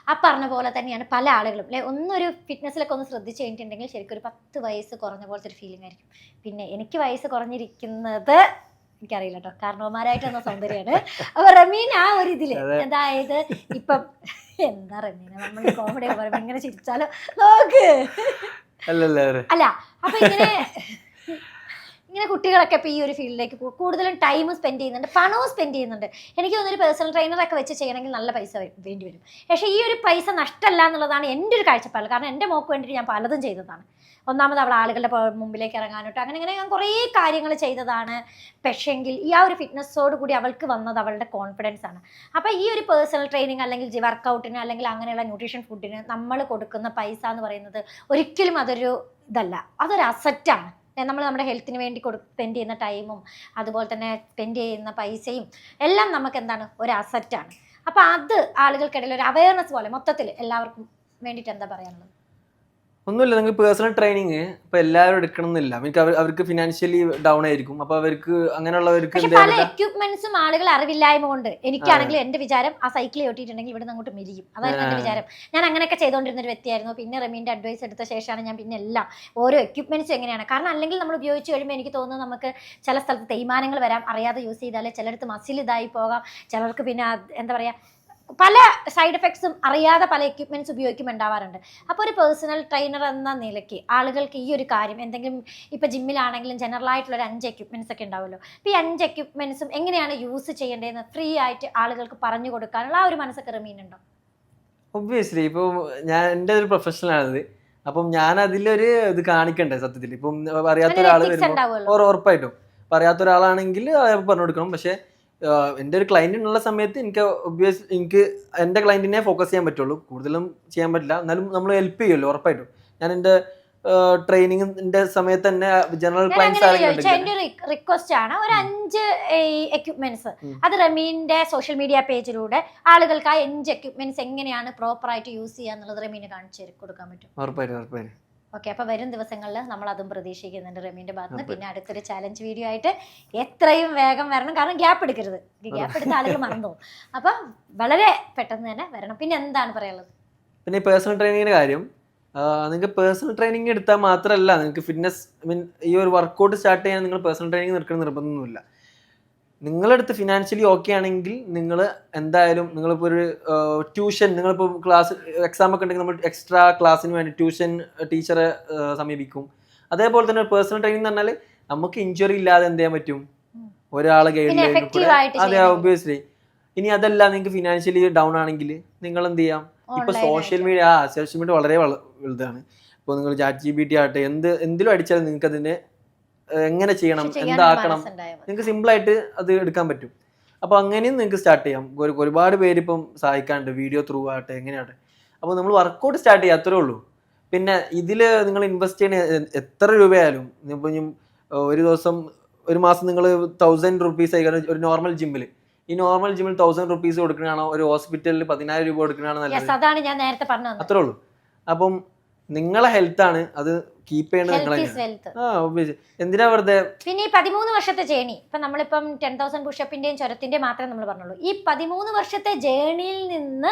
ആ പറഞ്ഞ പോലെ തന്നെയാണ് പല ആളുകളും അല്ലെ. ഒന്നൊരു ഫിറ്റ്നസ്സിലൊക്കെ ഒന്ന് ശ്രദ്ധിച്ച് കഴിഞ്ഞിട്ടുണ്ടെങ്കിൽ ശരിക്കും ഒരു 10 വയസ്സ് കുറഞ്ഞ പോലത്തെ ഒരു ഫീലിംഗ് ആയിരിക്കും. പിന്നെ എനിക്ക് വയസ്സ് കുറഞ്ഞിരിക്കുന്നത് എനിക്കറിയില്ല കേട്ടോ, കാരണവന്മാരായിട്ട് വന്ന സൗന്ദര്യമാണ്. അപ്പൊ റമീൻ ആ ഒരു ഇതില്, അതായത് ഇപ്പം എന്താ റമീന നമ്മൾ കോമഡി പറയുമ്പോ ഇങ്ങനെ ചിരിച്ചാലോ നോക്ക് അല്ല. അപ്പൊ ഇങ്ങനെ കുട്ടികളൊക്കെ ഇപ്പോൾ ഈ ഒരു ഫീൽഡിലേക്ക് കൂടുതലും ടൈം സ്പെൻഡ് ചെയ്യുന്നുണ്ട്, പണവും സ്പെൻഡ് ചെയ്യുന്നുണ്ട്. എനിക്ക് തോന്നുന്നൊരു പേഴ്സണൽ ട്രെയിനറൊക്കെ വെച്ച് ചെയ്യണമെങ്കിൽ നല്ല പൈസ വേണ്ടി വരും. പക്ഷേ ഈ ഒരു പൈസ നഷ്ടമല്ല എന്നുള്ളതാണ് എൻ്റെ ഒരു കാഴ്ചപ്പാട്. കാരണം എൻ്റെ മോക്ക് വേണ്ടിയിട്ട് ഞാൻ പലതും ചെയ്തതാണ്. ഒന്നാമത് അവൾ ആളുകളുടെ മുമ്പിലേക്ക് ഇറങ്ങാനോട്ടോ അങ്ങനെ ഞാൻ കുറേ കാര്യങ്ങൾ ചെയ്തതാണ്. പക്ഷേങ്കിൽ ഈ ആ ഒരു ഫിറ്റ്നസ്സോട് കൂടി അവൾക്ക് വന്നത് അവളുടെ കോൺഫിഡൻസ് ആണ്. അപ്പോൾ ഈ ഒരു പേഴ്സണൽ ട്രെയിനിങ് അല്ലെങ്കിൽ വർക്കൗട്ടിന് അല്ലെങ്കിൽ അങ്ങനെയുള്ള ന്യൂട്രീഷൻ ഫുഡിന് നമ്മൾ കൊടുക്കുന്ന പൈസ എന്ന് പറയുന്നത് ഒരിക്കലും അതൊരു ഇതല്ല, അതൊരു അസറ്റാണ്. നമ്മൾ നമ്മുടെ ഹെൽത്തിന് വേണ്ടി സ്പെൻഡ് ചെയ്യുന്ന ടൈമും അതുപോലെ തന്നെ സ്പെൻഡ് ചെയ്യുന്ന പൈസയും എല്ലാം നമുക്ക് എന്താണ്, ഒരു അസറ്റാണ്. അപ്പോൾ അത് ആളുകൾക്കിടയിൽ ഒരു അവയർനെസ് പോലെ മൊത്തത്തിൽ എല്ലാവർക്കും വേണ്ടിയിട്ട് എന്താ പറയാനുള്ളത്? ഒന്നുമില്ല, നിങ്ങൾക്ക് പേഴ്സണൽ ട്രെയിനിങ് ഇപ്പൊ എല്ലാവരും എടുക്കണം എന്നില്ല. അവർക്ക് ഫിനാൻഷ്യലി ഡൗൺ ആയിരിക്കും. അപ്പൊ അവർക്ക് അങ്ങനെയുള്ളവർക്ക് പല എക്യുപ്മെന്റ്സും ആളുകൾ അറിവില്ലായ്മ കൊണ്ട്, എനിക്കാണെങ്കിൽ എന്റെ വിചാരം ആ സൈക്കിൾ ഓട്ടിയിട്ടുണ്ടെങ്കിൽ ഇവിടെ നിന്ന് അങ്ങോട്ട് മെലിയും, അതായിരുന്നു എന്റെ വിചാരം. ഞാൻ അങ്ങനെയൊക്കെ ചെയ്തുകൊണ്ടിരുന്ന ഒരു വ്യക്തിയായിരുന്നു. പിന്നെ റമീന്റെ അഡ്വൈസ് എടുത്ത ശേഷമാണ് ഞാൻ പിന്നെ എല്ലാം ഓരോ എക്യുപ്മെന്റ്സും എങ്ങനെയാണ്. കാരണം അല്ലെങ്കിൽ നമ്മൾ ഉപയോഗിച്ച് കഴിയുമ്പോൾ എനിക്ക് തോന്നുന്നു നമുക്ക് ചില സ്ഥലത്ത് തേയ്മാനങ്ങൾ വരാം, അറിയാതെ യൂസ് ചെയ്താൽ. ചിലടത്ത് മസിൽ ഇതായി പോകാം, ചിലർക്ക് പിന്നെ എന്താ പറയാ പല സൈഡ് എഫക്ട്സും അറിയാതെ പല എക്യുപ്മെന്റ്സ് ഉപയോഗിക്കുമ്പോണ്ടാവാറുണ്ട്. അപ്പോൾ ഒരു പേഴ്സണൽ ട്രെയിനർ എന്ന നിലയ്ക്ക് ആളുകൾക്ക് ഈ ഒരു കാര്യം എന്തെങ്കിലും, ഇപ്പോൾ ജിമ്മിലാണെങ്കിലും ജനറൽ ആയിട്ടുള്ള ഒരു 5 എക്യുപ്മെന്റ്സ് ഒക്കെ ഉണ്ടാവുമല്ലോ. അപ്പോൾ ഈ 5 എക്യുപ്മെന്റ്സും എങ്ങനെയാണ് യൂസ് ചെയ്യേണ്ടതെന്ന് ഫ്രീ ആയിട്ട് ആളുകൾക്ക് പറഞ്ഞു കൊടുക്കാനുള്ള ആ ഒരു മനസ്സൊക്കെ റമീനുണ്ടോ? ഒബ്വിയസ്ലി ഇപ്പോൾ ഞാൻ എൻ്റെ ഒരു പ്രൊഫഷണലാണിത്. അപ്പം ഞാൻ അതിലൊരു ഇത് കാണിക്കണ്ടേ സത്യത്തിൽ. ഇപ്പം അറിയാത്ത ഒരാൾ വരുമ്പോൾ ഉറപ്പായിട്ടും പറയാത്ത ഒരാളാണെങ്കിൽ പറഞ്ഞു കൊടുക്കണം. പക്ഷേ എൻ്റെ ഒരു ക്ലയൻറ്റിനുള്ള സമയത്ത് എനിക്ക് എൻ്റെ ക്ലയൻറ്റിനെ ഫോക്കസ് ചെയ്യാൻ പറ്റുള്ളൂ, കൂടുതലും ചെയ്യാൻ പറ്റില്ല. എന്നാലും നമ്മൾ ഹെൽപ്പ് ചെയ്യുമല്ലോ ഉറപ്പായിട്ടും. ഞാൻ എൻ്റെ ട്രെയിനിങ്ങിന്റെ സമയത്ത് തന്നെ ജനറൽ ക്ലയൻസ് എൻ്റെ റിക്വസ്റ്റ് ആണ് ഒരു 5 എക്യുപ്മെന്റ്സ്. അത് റമീന്റെ സോഷ്യൽ മീഡിയ പേജിലൂടെ ആളുകൾക്ക് ആ 5 എക്യുപ്മെന്റ്സ് എങ്ങനെയാണ് പ്രോപ്പർ ആയിട്ട് യൂസ് ചെയ്യുക എന്നുള്ളത് റമീന് കാണിച്ചു കൊടുക്കാൻ പറ്റും. ഉറപ്പായിട്ടും. ഓക്കെ, അപ്പോൾ വരും ദിവസങ്ങളിൽ നമ്മൾ അതും പ്രതീക്ഷിക്കുന്നുണ്ട് റമീൻ്റെ ഭാഗത്ത് നിന്ന്. പിന്നെ അടുത്തൊരു ചാലഞ്ച് വീഡിയോ ആയിട്ട് എത്രയും വേഗം വരണം. കാരണം ഗ്യാപ്പ് എടുക്കരുത്, ഗ്യാപ്പ് എടുത്ത ആളുകൾ മറന്നു. അപ്പം വളരെ പെട്ടെന്ന് തന്നെ വരണം. പിന്നെ എന്താണ് പറയാനുള്ളത്? പിന്നെ പേഴ്സണൽ ട്രെയിനിങ്ങിന്റെ കാര്യം, നിങ്ങൾക്ക് പേഴ്സണൽ ട്രെയിനിങ് എടുത്താൽ മാത്രമല്ല നിങ്ങൾക്ക് ഫിറ്റ്നസ് ഈ ഒരു വർക്കൗട്ട് സ്റ്റാർട്ട് ചെയ്യാൻ നിങ്ങൾ പേഴ്സണൽ ട്രെയിനിങ് നിൽക്കണം നിർബന്ധമൊന്നുമില്ല. നിങ്ങളടുത്ത് ഫിനാൻഷ്യലി ഓക്കെ ആണെങ്കിൽ നിങ്ങൾ എന്തായാലും നിങ്ങളിപ്പോൾ ഒരു ട്യൂഷൻ, നിങ്ങളിപ്പോൾ ക്ലാസ് എക്സാം ഒക്കെ ഉണ്ടെങ്കിൽ നമ്മൾ എക്സ്ട്രാ ക്ലാസ്സിന് വേണ്ടി ട്യൂഷൻ ടീച്ചറെ സമീപിക്കും. അതേപോലെ തന്നെ പേഴ്സണൽ ട്രെയിനിങ് എന്ന് പറഞ്ഞാൽ നമുക്ക് ഇഞ്ചുറി ഇല്ലാതെ എന്ത് ചെയ്യാൻ പറ്റും, ഒരാളെ ഗൈഡ്. അതെ, ഒബ്വിയസ്ലി. ഇനി അതല്ല നിങ്ങൾക്ക് ഫിനാൻഷ്യലി ഡൗൺ ആണെങ്കിൽ നിങ്ങൾ എന്ത് ചെയ്യാം, ഇപ്പൊ സോഷ്യൽ മീഡിയ വളരെ വലുതാണ്. ഇപ്പോൾ നിങ്ങൾ ChatGPT ആകട്ടെ എന്തിലും അടിച്ചാലും നിങ്ങൾക്ക് അതിനെ എങ്ങനെ ചെയ്യണം, എന്താക്കണം, നിങ്ങൾക്ക് സിമ്പിളായിട്ട് അത് എടുക്കാൻ പറ്റും. അപ്പോൾ അങ്ങനെയും നിങ്ങൾക്ക് സ്റ്റാർട്ട് ചെയ്യാം. ഒരുപാട് പേര് ഇപ്പം സഹായിക്കാനുണ്ട്, വീഡിയോ ത്രൂ ആകട്ടെ എങ്ങനെയാട്ടെ. അപ്പോൾ നമ്മൾ വർക്കൗട്ട് സ്റ്റാർട്ട് ചെയ്യുക, അത്രേ ഉള്ളൂ. പിന്നെ ഇതിൽ നിങ്ങൾ ഇൻവെസ്റ്റ് ചെയ്യണ എത്ര രൂപയായാലും, ഇപ്പോൾ ഒരു ദിവസം ഒരു മാസം നിങ്ങൾ 1000 rupees ആയിക്കാണ് ഒരു നോർമൽ ജിമ്മിൽ, ഈ നോർമൽ ജിമ്മിൽ 1000 rupees കൊടുക്കണാണോ ഒരു ഹോസ്പിറ്റലിൽ 10,000 രൂപ കൊടുക്കണാണോ നല്ലത്? അതാണ് ഞാൻ നേരത്തെ പറഞ്ഞത്. അത്രേ ഉള്ളൂ. അപ്പം നിങ്ങളെ ഹെൽത്ത് ആണ് അത് കീപ്പ് ചെയ്യേണ്ടത് നിങ്ങളെ. എന്തിനാ വെറുതെ. പിന്നെ ഈ 13 വർഷത്തെ ജേണി, ഇപ്പൊ നമ്മളിപ്പം 10,000 പുഷപ്പിന്റെയും ചുരത്തിന്റെയും മാത്രമേ നമ്മൾ പറഞ്ഞുള്ളൂ. ഈ 13 വർഷത്തെ ജേണിയിൽ നിന്ന്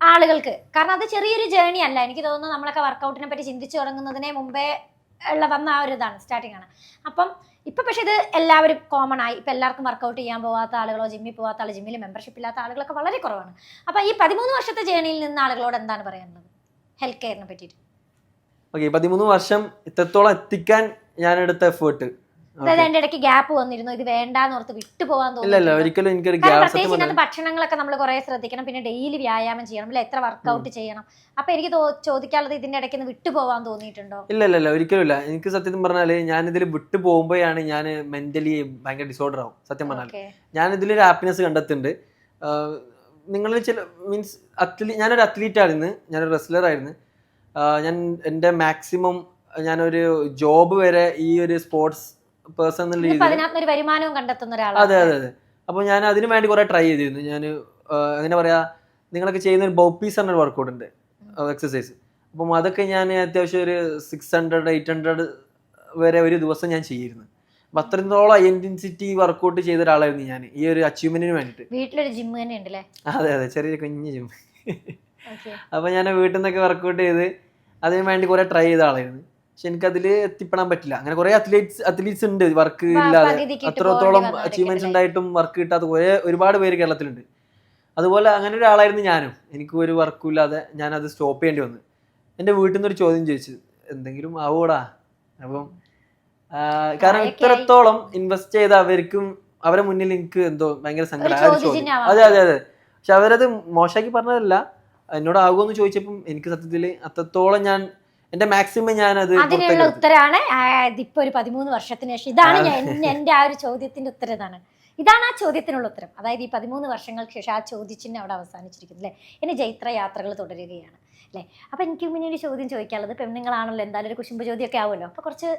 ആളുകൾക്ക്, കാരണം അത് ചെറിയൊരു ജേണി അല്ല, എനിക്ക് തോന്നുന്നു നമ്മളൊക്കെ വർക്കൗട്ടിനെ പറ്റി ചിന്തിച്ചു തുടങ്ങുന്നതിനെ മുമ്പേ വന്ന ആ ഒരു ഇതാണ്, സ്റ്റാർട്ടിംഗ് ആണ്. അപ്പം ഇപ്പൊ പക്ഷെ ഇത് എല്ലാവരും കോമൺ ആയി. ഇപ്പൊ എല്ലാവർക്കും വർക്കൗട്ട് ചെയ്യാൻ പോകാത്ത ആളുകളോ ജിമ്മിൽ പോകാത്ത ആളോ ജിമ്മിൽ മെമ്പർഷിപ്പ് ഇല്ലാത്ത ആളുകളൊക്കെ വളരെ കുറവാണ്. അപ്പൊ ഈ 13 വർഷത്തെ ജേണിയിൽ നിന്ന് ആളുകളോട് എന്താണ് പറയാനുള്ളത് ഹെൽത്ത് കെയറിനെ പറ്റിയിട്ട്? ഓക്കെ, 13 വർഷം ഇത്രത്തോളം എത്തിക്കാൻ ഞാൻ എടുത്ത എഫേർട്ട്. അതായത് എന്റെ ഇടയ്ക്ക് ഗ്യാപ്പ് വന്നിരുന്നു, ഇത് വേണ്ടാന്ന് ഓർത്ത് വിട്ടുപോകാൻ തോന്നുന്നു. ഒരിക്കലും എനിക്കൊരു പ്രത്യേകിച്ച് ഇതിനകത്ത് ഭക്ഷണങ്ങളൊക്കെ നമ്മൾ കുറെ ശ്രദ്ധിക്കണം, പിന്നെ ഡെയിലി വ്യായാമം ചെയ്യണം, അല്ലെ എത്ര വർക്കൗട്ട് ചെയ്യണം. അപ്പൊ എനിക്ക് ചോദിക്കാനുള്ളത്, ഇതിന്റെ ഇടയ്ക്ക് നിന്ന് വിട്ടുപോകാൻ തോന്നിയിട്ടുണ്ടോ? ഇല്ല ഒരിക്കലും ഇല്ല. എനിക്ക് സത്യം പറഞ്ഞാല് ഞാൻ ഇതിൽ വിട്ടു പോകുമ്പോഴാണ് ഞാൻ മെന്റലി ഭയങ്കര ഡിസോർഡർ ആവും. സത്യം പറഞ്ഞാൽ ഞാൻ ഇതിലൊരു ഹാപ്പിനെസ് കണ്ടെത്തുന്നുണ്ട്. നിങ്ങൾ ചില മീൻസ് ഞാനൊരു അത്ലീറ്റ് ആയിരുന്നു, ഞാനൊരു റെസ്ലർ ആയിരുന്നു. ഞാൻ എൻ്റെ മാക്സിമം ഞാനൊരു ജോബ് വരെ ഈ ഒരു സ്പോർട്സ് പേഴ്സൺ എന്നുള്ള രീതിയിൽ വരുമാനവും കണ്ടെത്തുന്ന ഒരാളാണ്. അതെ. അപ്പോൾ ഞാൻ അതിനു വേണ്ടി കുറെ ട്രൈ ചെയ്തിരുന്നു. ഞാൻ എങ്ങനെ പറയാ, നിങ്ങളൊക്കെ ചെയ്യുന്ന ഒരു ബോപ്പീസ് എന്ന വർക്കൗട്ട് ഉണ്ട്, എക്സസൈസ്. അപ്പം അതൊക്കെ ഞാൻ അത്യാവശ്യം ഒരു 600-800 വരെ ഒരു ദിവസം ഞാൻ ചെയ്യുന്നു. അപ്പം അത്രത്തോളം ഇന്റൻസിറ്റി വർക്കൗട്ട് ചെയ്ത ഒരാളായിരുന്നു ഞാൻ ഈ ഒരു അച്ചീവ്മെന്റിന് വേണ്ടിയിട്ട്. വീട്ടിലൊരു ജിം തന്നെ ഉണ്ടല്ലേ? അതെ, ചെറിയൊരു കുഞ്ഞു ജിം. അപ്പൊ ഞാൻ വീട്ടിൽ നിന്നൊക്കെ വർക്കൗട്ട് ചെയ്ത് അതിന് വേണ്ടി കുറെ ട്രൈ ചെയ്ത ആളായിരുന്നു. പക്ഷെ എനിക്കതിൽ എത്തിപ്പെടാൻ പറ്റില്ല. അങ്ങനെ കുറെ അത്ലീറ്റ്സ് ഉണ്ട് വർക്ക് ഇല്ലാതെ, അത്രത്തോളം അച്ചീവ്മെന്റ്സ് ഉണ്ടായിട്ടും വർക്ക് കിട്ടാത്ത ഒരുപാട് പേര് കേരളത്തിലുണ്ട്. അതുപോലെ അങ്ങനെ ഒരാളായിരുന്നു ഞാനും. എനിക്ക് ഒരു വർക്കും ഇല്ലാതെ ഞാൻ അത് സ്റ്റോപ്പ് ചെയ്യേണ്ടി വന്നു. എൻ്റെ വീട്ടിൽ നിന്ന് ഒരു ചോദ്യം ചോദിച്ചു, എന്തെങ്കിലും ആവൂടാ. അപ്പം കാരണം ഇത്രത്തോളം ഇൻവെസ്റ്റ് ചെയ്ത അവർക്കും അവരെ മുന്നിൽ എനിക്ക് എന്തോ ഭയങ്കര സങ്കടം. അതെ. പക്ഷെ അവരത് മോശമാക്കി പറഞ്ഞതല്ല, എന്നോട് ആകുമെന്ന് ചോദിച്ചപ്പം എനിക്ക് സത്യത്തിൽ അത്രത്തോളം ഞാൻ എന്റെ മാക്സിമം ഞാൻ അത് അതിനുള്ള ഉത്തരാണ് ഇപ്പൊ ഒരു 13 വർഷത്തിന് ശേഷം. ഇതാണ് എന്റെ ആ ഒരു ചോദ്യത്തിന്റെ ഉത്തരം. ഇതാണ് ആ ചോദ്യത്തിനുള്ള ഉത്തരം. അതായത് ഈ 13 വർഷങ്ങൾക്ക് ശേഷം ആ ചോദ്യചിഹ്നം അവിടെ അവസാനിച്ചിരിക്കുന്നു അല്ലേ. ഇനി ജൈത്ര യാത്രകൾ തുടരുകയാണ് അല്ലേ. അപ്പൊ എനിക്ക് മുന്നേ ഒരു ചോദ്യം ചോദിക്കാനുള്ളത്, പെണ്ണുങ്ങളാണല്ലോ, എന്തായാലും ഒരു കുശുമ്പ് ചോദ്യമൊക്കെ ആവുമല്ലോ. അപ്പൊ കുറച്ച്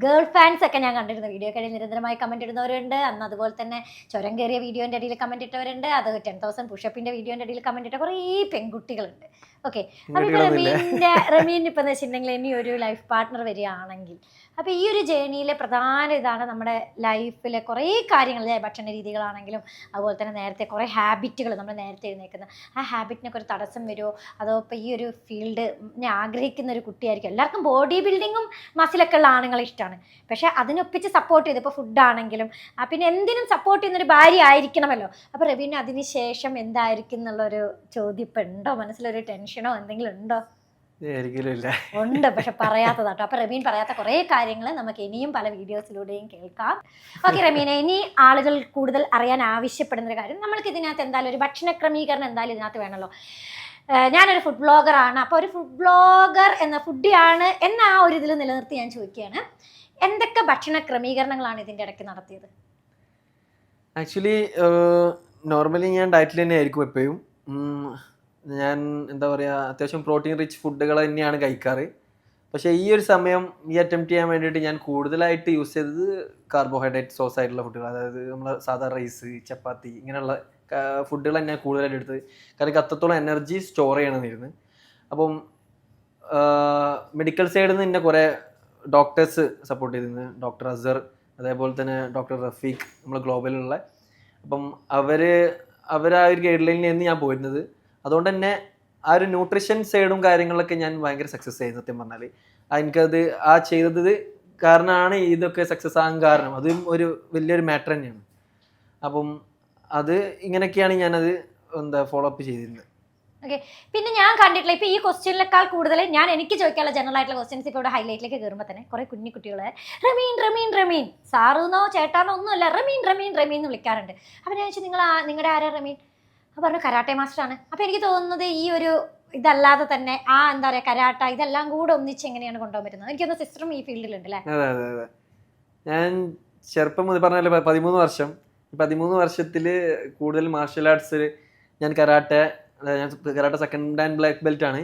ഗേൾ ഫാൻസ് ഒക്കെ ഞാൻ കണ്ടിരുന്നു, വീഡിയോ കഴിയിൽ നിരന്തരമായി കമന്റ് ഇടുന്നവരുണ്ട്. അന്ന് അതുപോലെ തന്നെ ചുരം കയറിയ വീഡിയോന്റെ അടിയിൽ കമന്റ് ഇട്ടവരുണ്ട്. അത് 10,000 പുഷപ്പിന്റെ വീഡിയോന്റെ അടിയിൽ കമന്റ് ഇട്ട കുറേ പെൺകുട്ടികളുണ്ട്. ഓക്കെ, അപ്പൊ റമീൻ ഇപ്പൊ എന്ന് വെച്ചിട്ടുണ്ടെങ്കിൽ ഇനി ഒരു ലൈഫ് പാർട്ട്ണർ വരികയാണെങ്കിൽ, അപ്പൊ ഈ ഒരു ജേണിയിലെ പ്രധാന ഇതാണ് നമ്മുടെ ലൈഫിലെ കുറേ കാര്യങ്ങൾ, ഭക്ഷണ രീതികളാണെങ്കിലും അതുപോലെ തന്നെ നേരത്തെ കുറേ ഹാബിറ്റുകൾ നമ്മൾ നേരത്തെ എഴുന്നേക്കുന്ന ആ ഹാബിറ്റിനൊക്കെ ഒരു തടസ്സം വരുമോ? അതോ ഇപ്പൊ ഈ ഒരു ഫീൽഡ് ഞാൻ ആഗ്രഹിക്കുന്ന ഒരു കുട്ടിയായിരിക്കും. എല്ലാവർക്കും ബോഡി ബിൽഡിങ്ങും മസിലൊക്കെ ഉള്ള ആണുങ്ങളെ ഇഷ്ടമാണ്. പക്ഷെ അതിനൊപ്പിച്ച് സപ്പോർട്ട് ചെയ്ത് ഇപ്പോൾ ഫുഡാണെങ്കിലും പിന്നെ എന്തിനും സപ്പോർട്ട് ചെയ്യുന്നൊരു ഭാര്യ ആയിരിക്കണമല്ലോ. അപ്പോൾ റബീന് അതിന് ശേഷം എന്തായിരിക്കും എന്നുള്ളൊരു ചോദ്യം ഇപ്പം ഉണ്ടോ? മനസ്സിലൊരു ടെൻഷനോ എന്തെങ്കിലും ഉണ്ടോ? ഉണ്ട്, പക്ഷെ പറയാത്തതാട്ടോ. അപ്പൊ റമീൻ പറയാത്ത കുറെ കാര്യങ്ങൾ നമുക്ക് ഇനിയും പല വീഡിയോസിലൂടെയും കേൾക്കാം. ഓക്കെ റമീനെ, ഇനി ആളുകൾ കൂടുതൽ അറിയാൻ ആവശ്യപ്പെടുന്ന ഒരു കാര്യം, നമ്മൾക്ക് ഇതിനകത്ത് എന്തായാലും ഒരു ഭക്ഷണ ക്രമീകരണം എന്തായാലും ഇതിനകത്ത് വേണമല്ലോ. ഞാനൊരു ഫുഡ് ബ്ലോഗറാണ്. അപ്പോൾ ഒരു ഫുഡ് ബ്ലോഗർ എന്ന ഫുഡിയാണ് എന്ന ആ ഒരു ഇതിൽ നിലനിർത്തി ഞാൻ ചോദിക്കുകയാണ്, എന്തൊക്കെ ഭക്ഷണ ക്രമീകരണങ്ങളാണ് ഇതിൻ്റെ ഇടയ്ക്ക് നടത്തിയത്? ആക്ച്വലി നോർമലി ഞാൻ ഡയറ്റിൽ തന്നെ ആയിരിക്കും എപ്പോഴും. ഞാൻ എന്താ പറയുക, അത്യാവശ്യം പ്രോട്ടീൻ റിച്ച് ഫുഡുകൾ തന്നെയാണ് കഴിക്കാറ്. പക്ഷേ ഈ ഒരു സമയം ഈ അറ്റംപ്റ്റ് ചെയ്യാൻ വേണ്ടിയിട്ട് ഞാൻ കൂടുതലായിട്ട് യൂസ് ചെയ്തത് കാർബോഹൈഡ്രേറ്റ് സോഴ്സ് ആയിട്ടുള്ള ഫുഡുകൾ, അതായത് നമ്മൾ സാധാരണ റൈസ്, ചപ്പാത്തി ഇങ്ങനെയുള്ള ഫുഡുകൾ തന്നെയാണ് കൂടുതലായിട്ട് എടുത്തത്. കാരണം എനിക്ക് അത്രത്തോളം എനർജി സ്റ്റോർ ചെയ്യണമെന്നിരുന്നു. അപ്പം മെഡിക്കൽ സൈഡിൽ നിന്ന് എന്നെ കുറേ ഡോക്ടേഴ്സ് സപ്പോർട്ട് ചെയ്തിരുന്നു. ഡോക്ടർ അസർ, അതേപോലെ തന്നെ ഡോക്ടർ റഫീഖ്, നമ്മൾ ഗ്ലോബലിലുള്ള. അപ്പം അവർ ആ ഒരു ഗൈഡ് ലൈനിലായിരുന്നു ഞാൻ പോയിരുന്നത്. അതുകൊണ്ട് തന്നെ ആ ഒരു ന്യൂട്രീഷൻ സൈഡും കാര്യങ്ങളൊക്കെ ഞാൻ ഭയങ്കര സക്സസ് ആയി. സത്യം പറഞ്ഞാൽ എനിക്കത് ചെയ്തത് കാരണമാണ് ഇതൊക്കെ സക്സസ് ആകാൻ കാരണം. അതും ഒരു വലിയൊരു മാറ്റർ തന്നെയാണ്. അപ്പം അത് ഇങ്ങനെയൊക്കെയാണ് ഞാനത് ഫോളോ അപ്പ് ചെയ്തിരുന്നത്. ഓക്കെ, പിന്നെ ഞാൻ കണ്ടിട്ടില്ല ഇപ്പൊ ഈ ക്വസ്റ്റ്യനിനേക്കാൾ കൂടുതൽ എനിക്ക് ചോദിക്കാനുള്ള ജനറൽ ആയിട്ടുള്ള ക്വസ്റ്റ്യൻസ് ഇപ്പോൾ ഇവിടെ ഹൈലൈറ്റിലേക്ക് കയറുമ്പോൾ തന്നെ കുറെ കുട്ടികളെ റമീൻ സാറൂന്നോ ചേട്ടാന്നോ ഒന്നുമല്ല, റമീൻ എന്ന് വിളിക്കാറുണ്ട്. അപ്പൊ ഞാൻ ചോദിച്ചു, നിങ്ങളുടെ ആരാ റമീൻ? അപ്പോൾ പറഞ്ഞു കരാട്ടെ മാസ്റ്ററാണ്. അപ്പോൾ എനിക്ക് തോന്നുന്നത് ഈ ഒരു ഇതല്ലാതെ തന്നെ ആ എന്താ പറയാ കരാട്ട ഇതെല്ലാം കൂടെ ഒന്നിച്ച് എങ്ങനെയാണ് കൊണ്ടുപോകാൻ പറ്റുന്നത്? എനിക്കൊന്ന് സിസ്റ്ററും ഈ ഫീൽഡിലുണ്ട് അല്ലേ? അതെ അതെ അതെ. ഞാൻ ചെറുപ്പം മുതൽ പറഞ്ഞാൽ 13 വർഷം, 13 വർഷത്തിൽ കൂടുതൽ മാർഷൽ ആർട്സ് ഞാൻ ഞാൻ karate second and black belt ആണ്.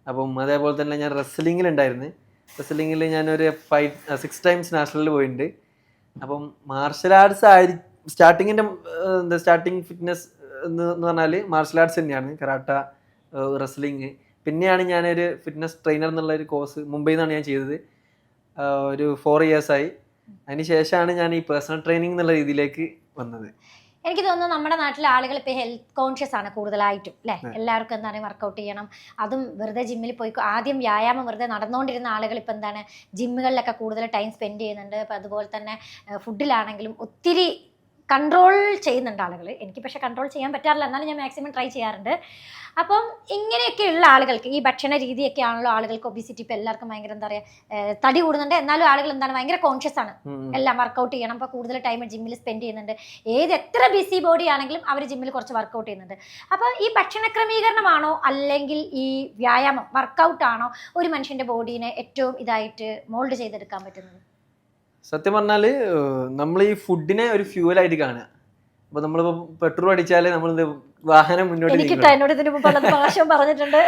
അപ്പം അതേപോലെ തന്നെ ഞാൻ റെസ്ലിങ്ങിലുണ്ടായിരുന്നു. റെസ്ലിങ്ങിൽ ഞാനൊരു 6 ടൈംസ് നാഷണലിൽ പോയിട്ടുണ്ട്. അപ്പം മാർഷൽ ആർട്സ് സ്റ്റാർട്ടിങ്ങിൻ്റെ സ്റ്റാർട്ടിങ് ഫിറ്റ്നസ് എന്ന് പറഞ്ഞാൽ മാർഷൽ ആർട്സ് തന്നെയാണ്, കരാട്ട, റെസ്ലിങ്. പിന്നെയാണ് ഞാനൊരു ഫിറ്റ്നസ് ട്രെയിനർ എന്നുള്ള ഒരു കോഴ്സ് മുംബൈയിൽ നിന്നാണ് ഞാൻ ചെയ്തത്. ഒരു 4 years ആയി. അതിന് ശേഷമാണ് ഞാൻ ഈ പേഴ്സണൽ ട്രെയിനിങ് എന്നുള്ള രീതിയിലേക്ക് വന്നത്. എനിക്ക് തോന്നുന്നു നമ്മുടെ നാട്ടിലെ ആളുകൾ ഇപ്പോൾ ഹെൽത്ത് കോൺഷ്യസ് ആണ് കൂടുതലായിട്ടും അല്ലേ? എല്ലാവർക്കും എന്താണ് വർക്കൗട്ട് ചെയ്യണം, അതും വെറുതെ ജിമ്മിൽ പോയി ആദ്യം വ്യായാമം വെറുതെ നടന്നുകൊണ്ടിരുന്ന ആളുകൾ ഇപ്പം എന്താണ് ജിമ്മുകളിലൊക്കെ കൂടുതൽ ടൈം സ്പെൻഡ് ചെയ്യുന്നുണ്ട്. അപ്പം അതുപോലെ തന്നെ ഫുഡിലാണെങ്കിലും ഒത്തിരി കൺട്രോൾ ചെയ്യുന്നുണ്ട് ആളുകൾ. എനിക്ക് പക്ഷേ കൺട്രോൾ ചെയ്യാൻ പറ്റാറില്ല, എന്നാലും ഞാൻ മാക്സിമം ട്രൈ ചെയ്യാറുണ്ട്. അപ്പം ഇങ്ങനെയൊക്കെയുള്ള ആളുകൾക്ക് ഈ ഭക്ഷണ രീതിയൊക്കെ ആണല്ലോ ആളുകൾക്ക് ഒബിസിറ്റി ഇപ്പം എല്ലാവർക്കും ഭയങ്കര എന്താ പറയുക തടി കൂടുന്നുണ്ട്, എന്നാലും ആളുകൾ എന്താണ് ഭയങ്കര കോൺഷ്യസ് ആണ്, എല്ലാം വർക്കൗട്ട് ചെയ്യണം. അപ്പോൾ കൂടുതൽ ടൈം ജിമ്മിൽ സ്പെൻഡ് ചെയ്യുന്നുണ്ട്. എത്ര ബിസി ബോഡി ആണെങ്കിലും അവർ ജിമ്മിൽ കുറച്ച് വർക്കൗട്ട് ചെയ്യുന്നുണ്ട്. അപ്പോൾ ഈ ഭക്ഷണ ക്രമീകരണമാണോ അല്ലെങ്കിൽ ഈ വ്യായാമം വർക്കൗട്ടാണോ ഒരു മനുഷ്യൻ്റെ ബോഡീനെ ഏറ്റവും ഇതായിട്ട് മോൾഡ് ചെയ്തെടുക്കാൻ പറ്റുന്നത്? സത്യം പറഞ്ഞാൽ നമ്മൾ ഈ ഫുഡിനെ ഒരു ഫ്യൂവലായിട്ട് കാണുക. അപ്പോൾ നമ്മളിപ്പോൾ പെട്രോൾ അടിച്ചാൽ നമ്മൾ വാഹനം മുന്നോട്ട് പറഞ്ഞിട്ടുണ്ട്.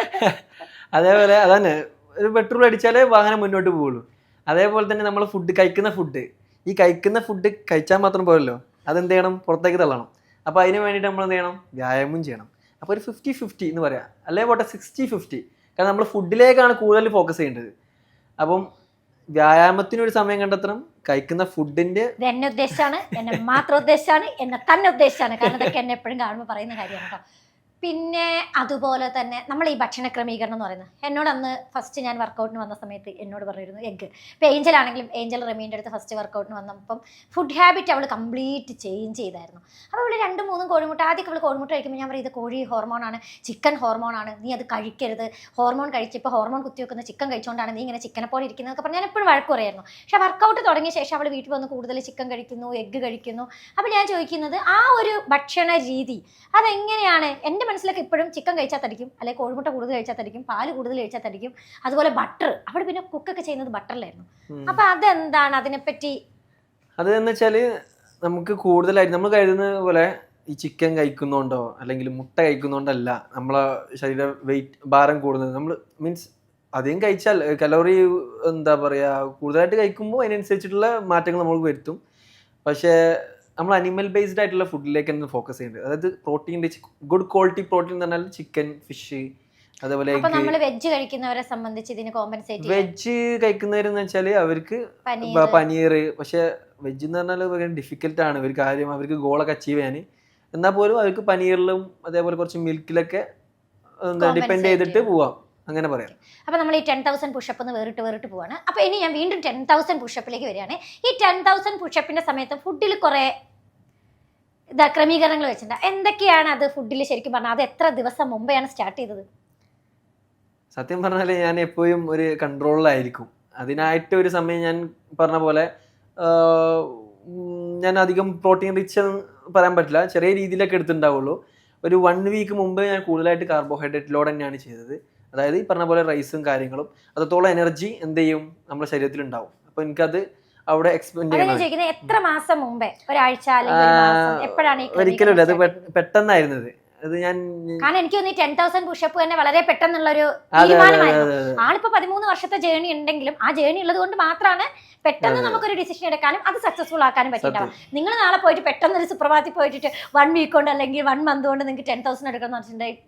അതേപോലെ അതന്നെ, ഒരു പെട്രോൾ അടിച്ചാലേ വാഹനം മുന്നോട്ട് പോവുള്ളൂ. അതേപോലെ തന്നെ നമ്മൾ കഴിക്കുന്ന ഫുഡ് കഴിച്ചാൽ മാത്രം പോരല്ലോ, അതെന്ത് ചെയ്യണം, പുറത്തേക്ക് തള്ളണം. അപ്പോൾ അതിന് വേണ്ടിയിട്ട് നമ്മൾ എന്ത് ചെയ്യണം, വ്യായാമം ചെയ്യണം. അപ്പോൾ ഒരു 50-50 എന്ന് പറയാം, അല്ലെങ്കിൽ പോട്ടെ 60-50. കാരണം നമ്മൾ ഫുഡിലേക്കാണ് കൂടുതൽ ഫോക്കസ് ചെയ്യേണ്ടത്. അപ്പം വ്യായാമത്തിനൊരു സമയം കണ്ടെത്തണം. കഴിക്കുന്ന ഫുഡിന്റെ എന്നെ ഉദ്ദേശിച്ചാണ്, എന്നെ മാത്രം ഉദ്ദേശിച്ചാണ്, എന്നെ തന്നെ ഉദ്ദേശിച്ചാണ്. കാരണം ഇതൊക്കെ എന്നെ എപ്പോഴും കാണുമ്പോൾ പറയുന്ന കാര്യമാണ് കേട്ടോ. പിന്നെ അതുപോലെ തന്നെ നമ്മൾ ഈ ഭക്ഷണ ക്രമീകരണം എന്ന് പറയുന്നത്, എന്നോട് അന്ന് ഫസ്റ്റ് ഞാൻ വർക്കൗട്ടിന് വന്ന സമയത്ത് എന്നോട് പറഞ്ഞിരുന്നു എഗ്ഗ്. ഇപ്പോൾ ഏഞ്ചൽ ആണെങ്കിലും ഏഞ്ചൽ റമീൻ്റെ അടുത്ത് ഫസ്റ്റ് വർക്കൗട്ടിന് വന്നപ്പം ഫുഡ് ഹാബിറ്റ് അവൾ കംപ്ലീറ്റ് ചേഞ്ച് ചെയ്തായിരുന്നു. അപ്പോൾ അവൾ 2-3 കോഴിമുട്ട, ആദ്യമൊക്കെ അവൾ കോഴിമുട്ട കഴിക്കുമ്പോൾ ഞാൻ പറയും ഇത് കോഴി ഹോർമോണാണ്, ചിക്കൻ ഹോർമോണാണ്, നീ അത് കഴിക്കരുത്, ഹോർമോൺ കഴിച്ച് ഇപ്പോൾ ഹോർമോൺ കുത്തിവെക്കുന്ന ചിക്കൻ കഴിച്ചുകൊണ്ടാണ് നീ ഇങ്ങനെ ചിക്കനെ പോലെ ഇരിക്കുന്നതൊക്കെ പറഞ്ഞ് ഞാൻ എപ്പോഴും വഴക്ക് പറയായിരുന്നു. പക്ഷേ വർക്കൗട്ട് തുടങ്ങിയ ശേഷം അവൾ വീട്ടിൽ വന്ന് കൂടുതൽ ചിക്കൻ കഴിക്കുന്നു, എഗ്ഗ് കഴിക്കുന്നു. അപ്പോൾ ഞാൻ ചോദിക്കുന്നത് ആ ഒരു ഭക്ഷണ രീതി അതെങ്ങനെയാണ്? എൻ്റെ മനസ്സിലൊക്കെ ഇപ്പോഴും ചിക്കൻ കഴിച്ചാൽ തടിക്കും, അല്ലെങ്കിൽ കോഴിമുട്ട കൂടുതൽ കഴിച്ചാൽ തടിക്കും, പാല് കൂടുതൽ കഴിച്ചാൽ തടിക്കും, അതുപോലെ ബട്ടർ. അവിടെ പിന്നെ കുക്കൊക്കെ ചെയ്യുന്നത് ബട്ടറിലായിരുന്നു. അപ്പൊ അതെന്താണ് അതിനെപ്പറ്റി? അത് എന്ന് വെച്ചാല് നമുക്ക് കൂടുതലായിട്ട് നമ്മൾ കരുതുന്ന പോലെ ഈ ചിക്കൻ കഴിക്കുന്നോണ്ടോ അല്ലെങ്കിൽ മുട്ട കഴിക്കുന്നോണ്ടല്ല നമ്മളെ ശരീര ഭാരം കൂടുന്നത്. നമ്മൾ മീൻസ് അധികം കഴിച്ചാൽ കലോറി എന്താ പറയാ കൂടുതലായിട്ട് കഴിക്കുമ്പോൾ അതിനനുസരിച്ചിട്ടുള്ള മാറ്റങ്ങൾ നമ്മൾ വരുത്തും. പക്ഷേ നമ്മൾ അനിമൽ ബേസ്ഡ് ആയിട്ടുള്ള ഫുഡിലേക്ക് തന്നെ ഫോക്കസ് ചെയ്യുന്നത്. അതായത് പ്രോട്ടീൻ, ഗുഡ് ക്വാളിറ്റി പ്രോട്ടീൻ എന്ന് പറഞ്ഞാൽ ചിക്കൻ, ഫിഷ്, അതേപോലെ വെജ് കഴിക്കുന്നവരെ സംബന്ധിച്ച് ഇതിന് കോമ്പൻസേറ്റ് വെജ് കഴിക്കുന്നവരെന്ന് വെച്ചാൽ അവർക്ക് പനീർ. പക്ഷെ വെജ് എന്ന് പറഞ്ഞാൽ ഭയങ്കര ഡിഫിക്കൽട്ട് ആണ് ഒരു കാര്യം, അവർക്ക് ഗോളൊക്കെ അച്ചീവ് ചെയ്യാൻ. എന്നാൽ പോലും അവർക്ക് പനീറിലും അതേപോലെ കുറച്ച് മിൽക്കിലൊക്കെ ഡിപ്പെൻഡ് ചെയ്തിട്ട് പോവാം, അങ്ങനെ പറയാം. അപ്പോൾ നമ്മൾ ഈ 10,000 പുഷപ്പ് എന്ന് വേറിട്ട് പോവാണ്. അപ്പോൾ ഇനി ഞാൻ വീണ്ടും 10,000 പുഷപ്പിലേക്ക് വരികയാണ്. ഈ 10,000 പുഷപ്പിന്റെ സമയത്ത് ഫുഡിൽ കുറേ ക്രമീകരണങ്ങൾ വെച്ചിട്ടുണ്ട്. എന്തൊക്കെയാണ് അത് ഫുഡിൽ? ശരിക്കും പറഞ്ഞാൽ അത് എത്ര ദിവസം മുമ്പെയാണ് സ്റ്റാർട്ട് ചെയ്തത്? സത്യം പറഞ്ഞാൽ ഞാൻ എപ്പോഴും ഒരു കൺട്രോളിലായിരിക്കും. അതിനായിട്ട് ഒരു സമയം ഞാൻ പറഞ്ഞ പോലെ ഞാൻ അധികം പ്രോട്ടീൻ റിച്ച് എന്ന് പറയാൻ പറ്റില്ല, ചെറിയ രീതിയിലൊക്കെ എടുത്തിട്ടുണ്ടാവുള്ളൂ. ഒരു 1 week മുമ്പ് ഞാൻ കൂടുതലായിട്ട് കാർബോഹൈഡ്രേറ്റ് ലോഡ് തന്നെയാണ് ചെയ്തത്. അതായത് ഈ പറഞ്ഞ പോലെ റൈസും കാര്യങ്ങളും, അത്രത്തോളം എനർജി എന്ത് ചെയ്യും നമ്മുടെ ശരീരത്തിൽ ഉണ്ടാവും. അപ്പോൾ എനിക്കത് അവിടെ എക്സ്പെൻഡ് ചെയ്യണം. എത്ര മാസം മുമ്പേ? ഒരാഴ്ച? ഒരിക്കലും അത് പെട്ടെന്നായിരുന്നത്. അത് ഞാൻ കാരണം എനിക്ക് തോന്നി 10,000 പുഷപ്പ് തന്നെ വളരെ പെട്ടെന്നുള്ള ഒരു തീരുമാനമായിരുന്നു. ആളിപ്പോ 13 വർഷത്തെ ജേണി ഉണ്ടെങ്കിലും ആ ജേണി ഉള്ളത് കൊണ്ട് മാത്രമാണ് പെട്ടെന്ന് നമുക്കൊരു ഡിസിഷൻ എടുക്കാനും അത് സക്സസ്ഫുൾ ആക്കാനും പറ്റിയിട്ടുണ്ടാവും. നിങ്ങൾ നാളെ പോയിട്ട് പെട്ടെന്ന് ഒരു സുപ്രഭാതത്തിൽ പോയിട്ട് 1 week കൊണ്ട് അല്ലെങ്കിൽ 1 month കൊണ്ട് നിങ്ങൾക്ക് 10,000 എടുക്കണം എന്ന് വെച്ചിട്ടുണ്ടെങ്കിൽ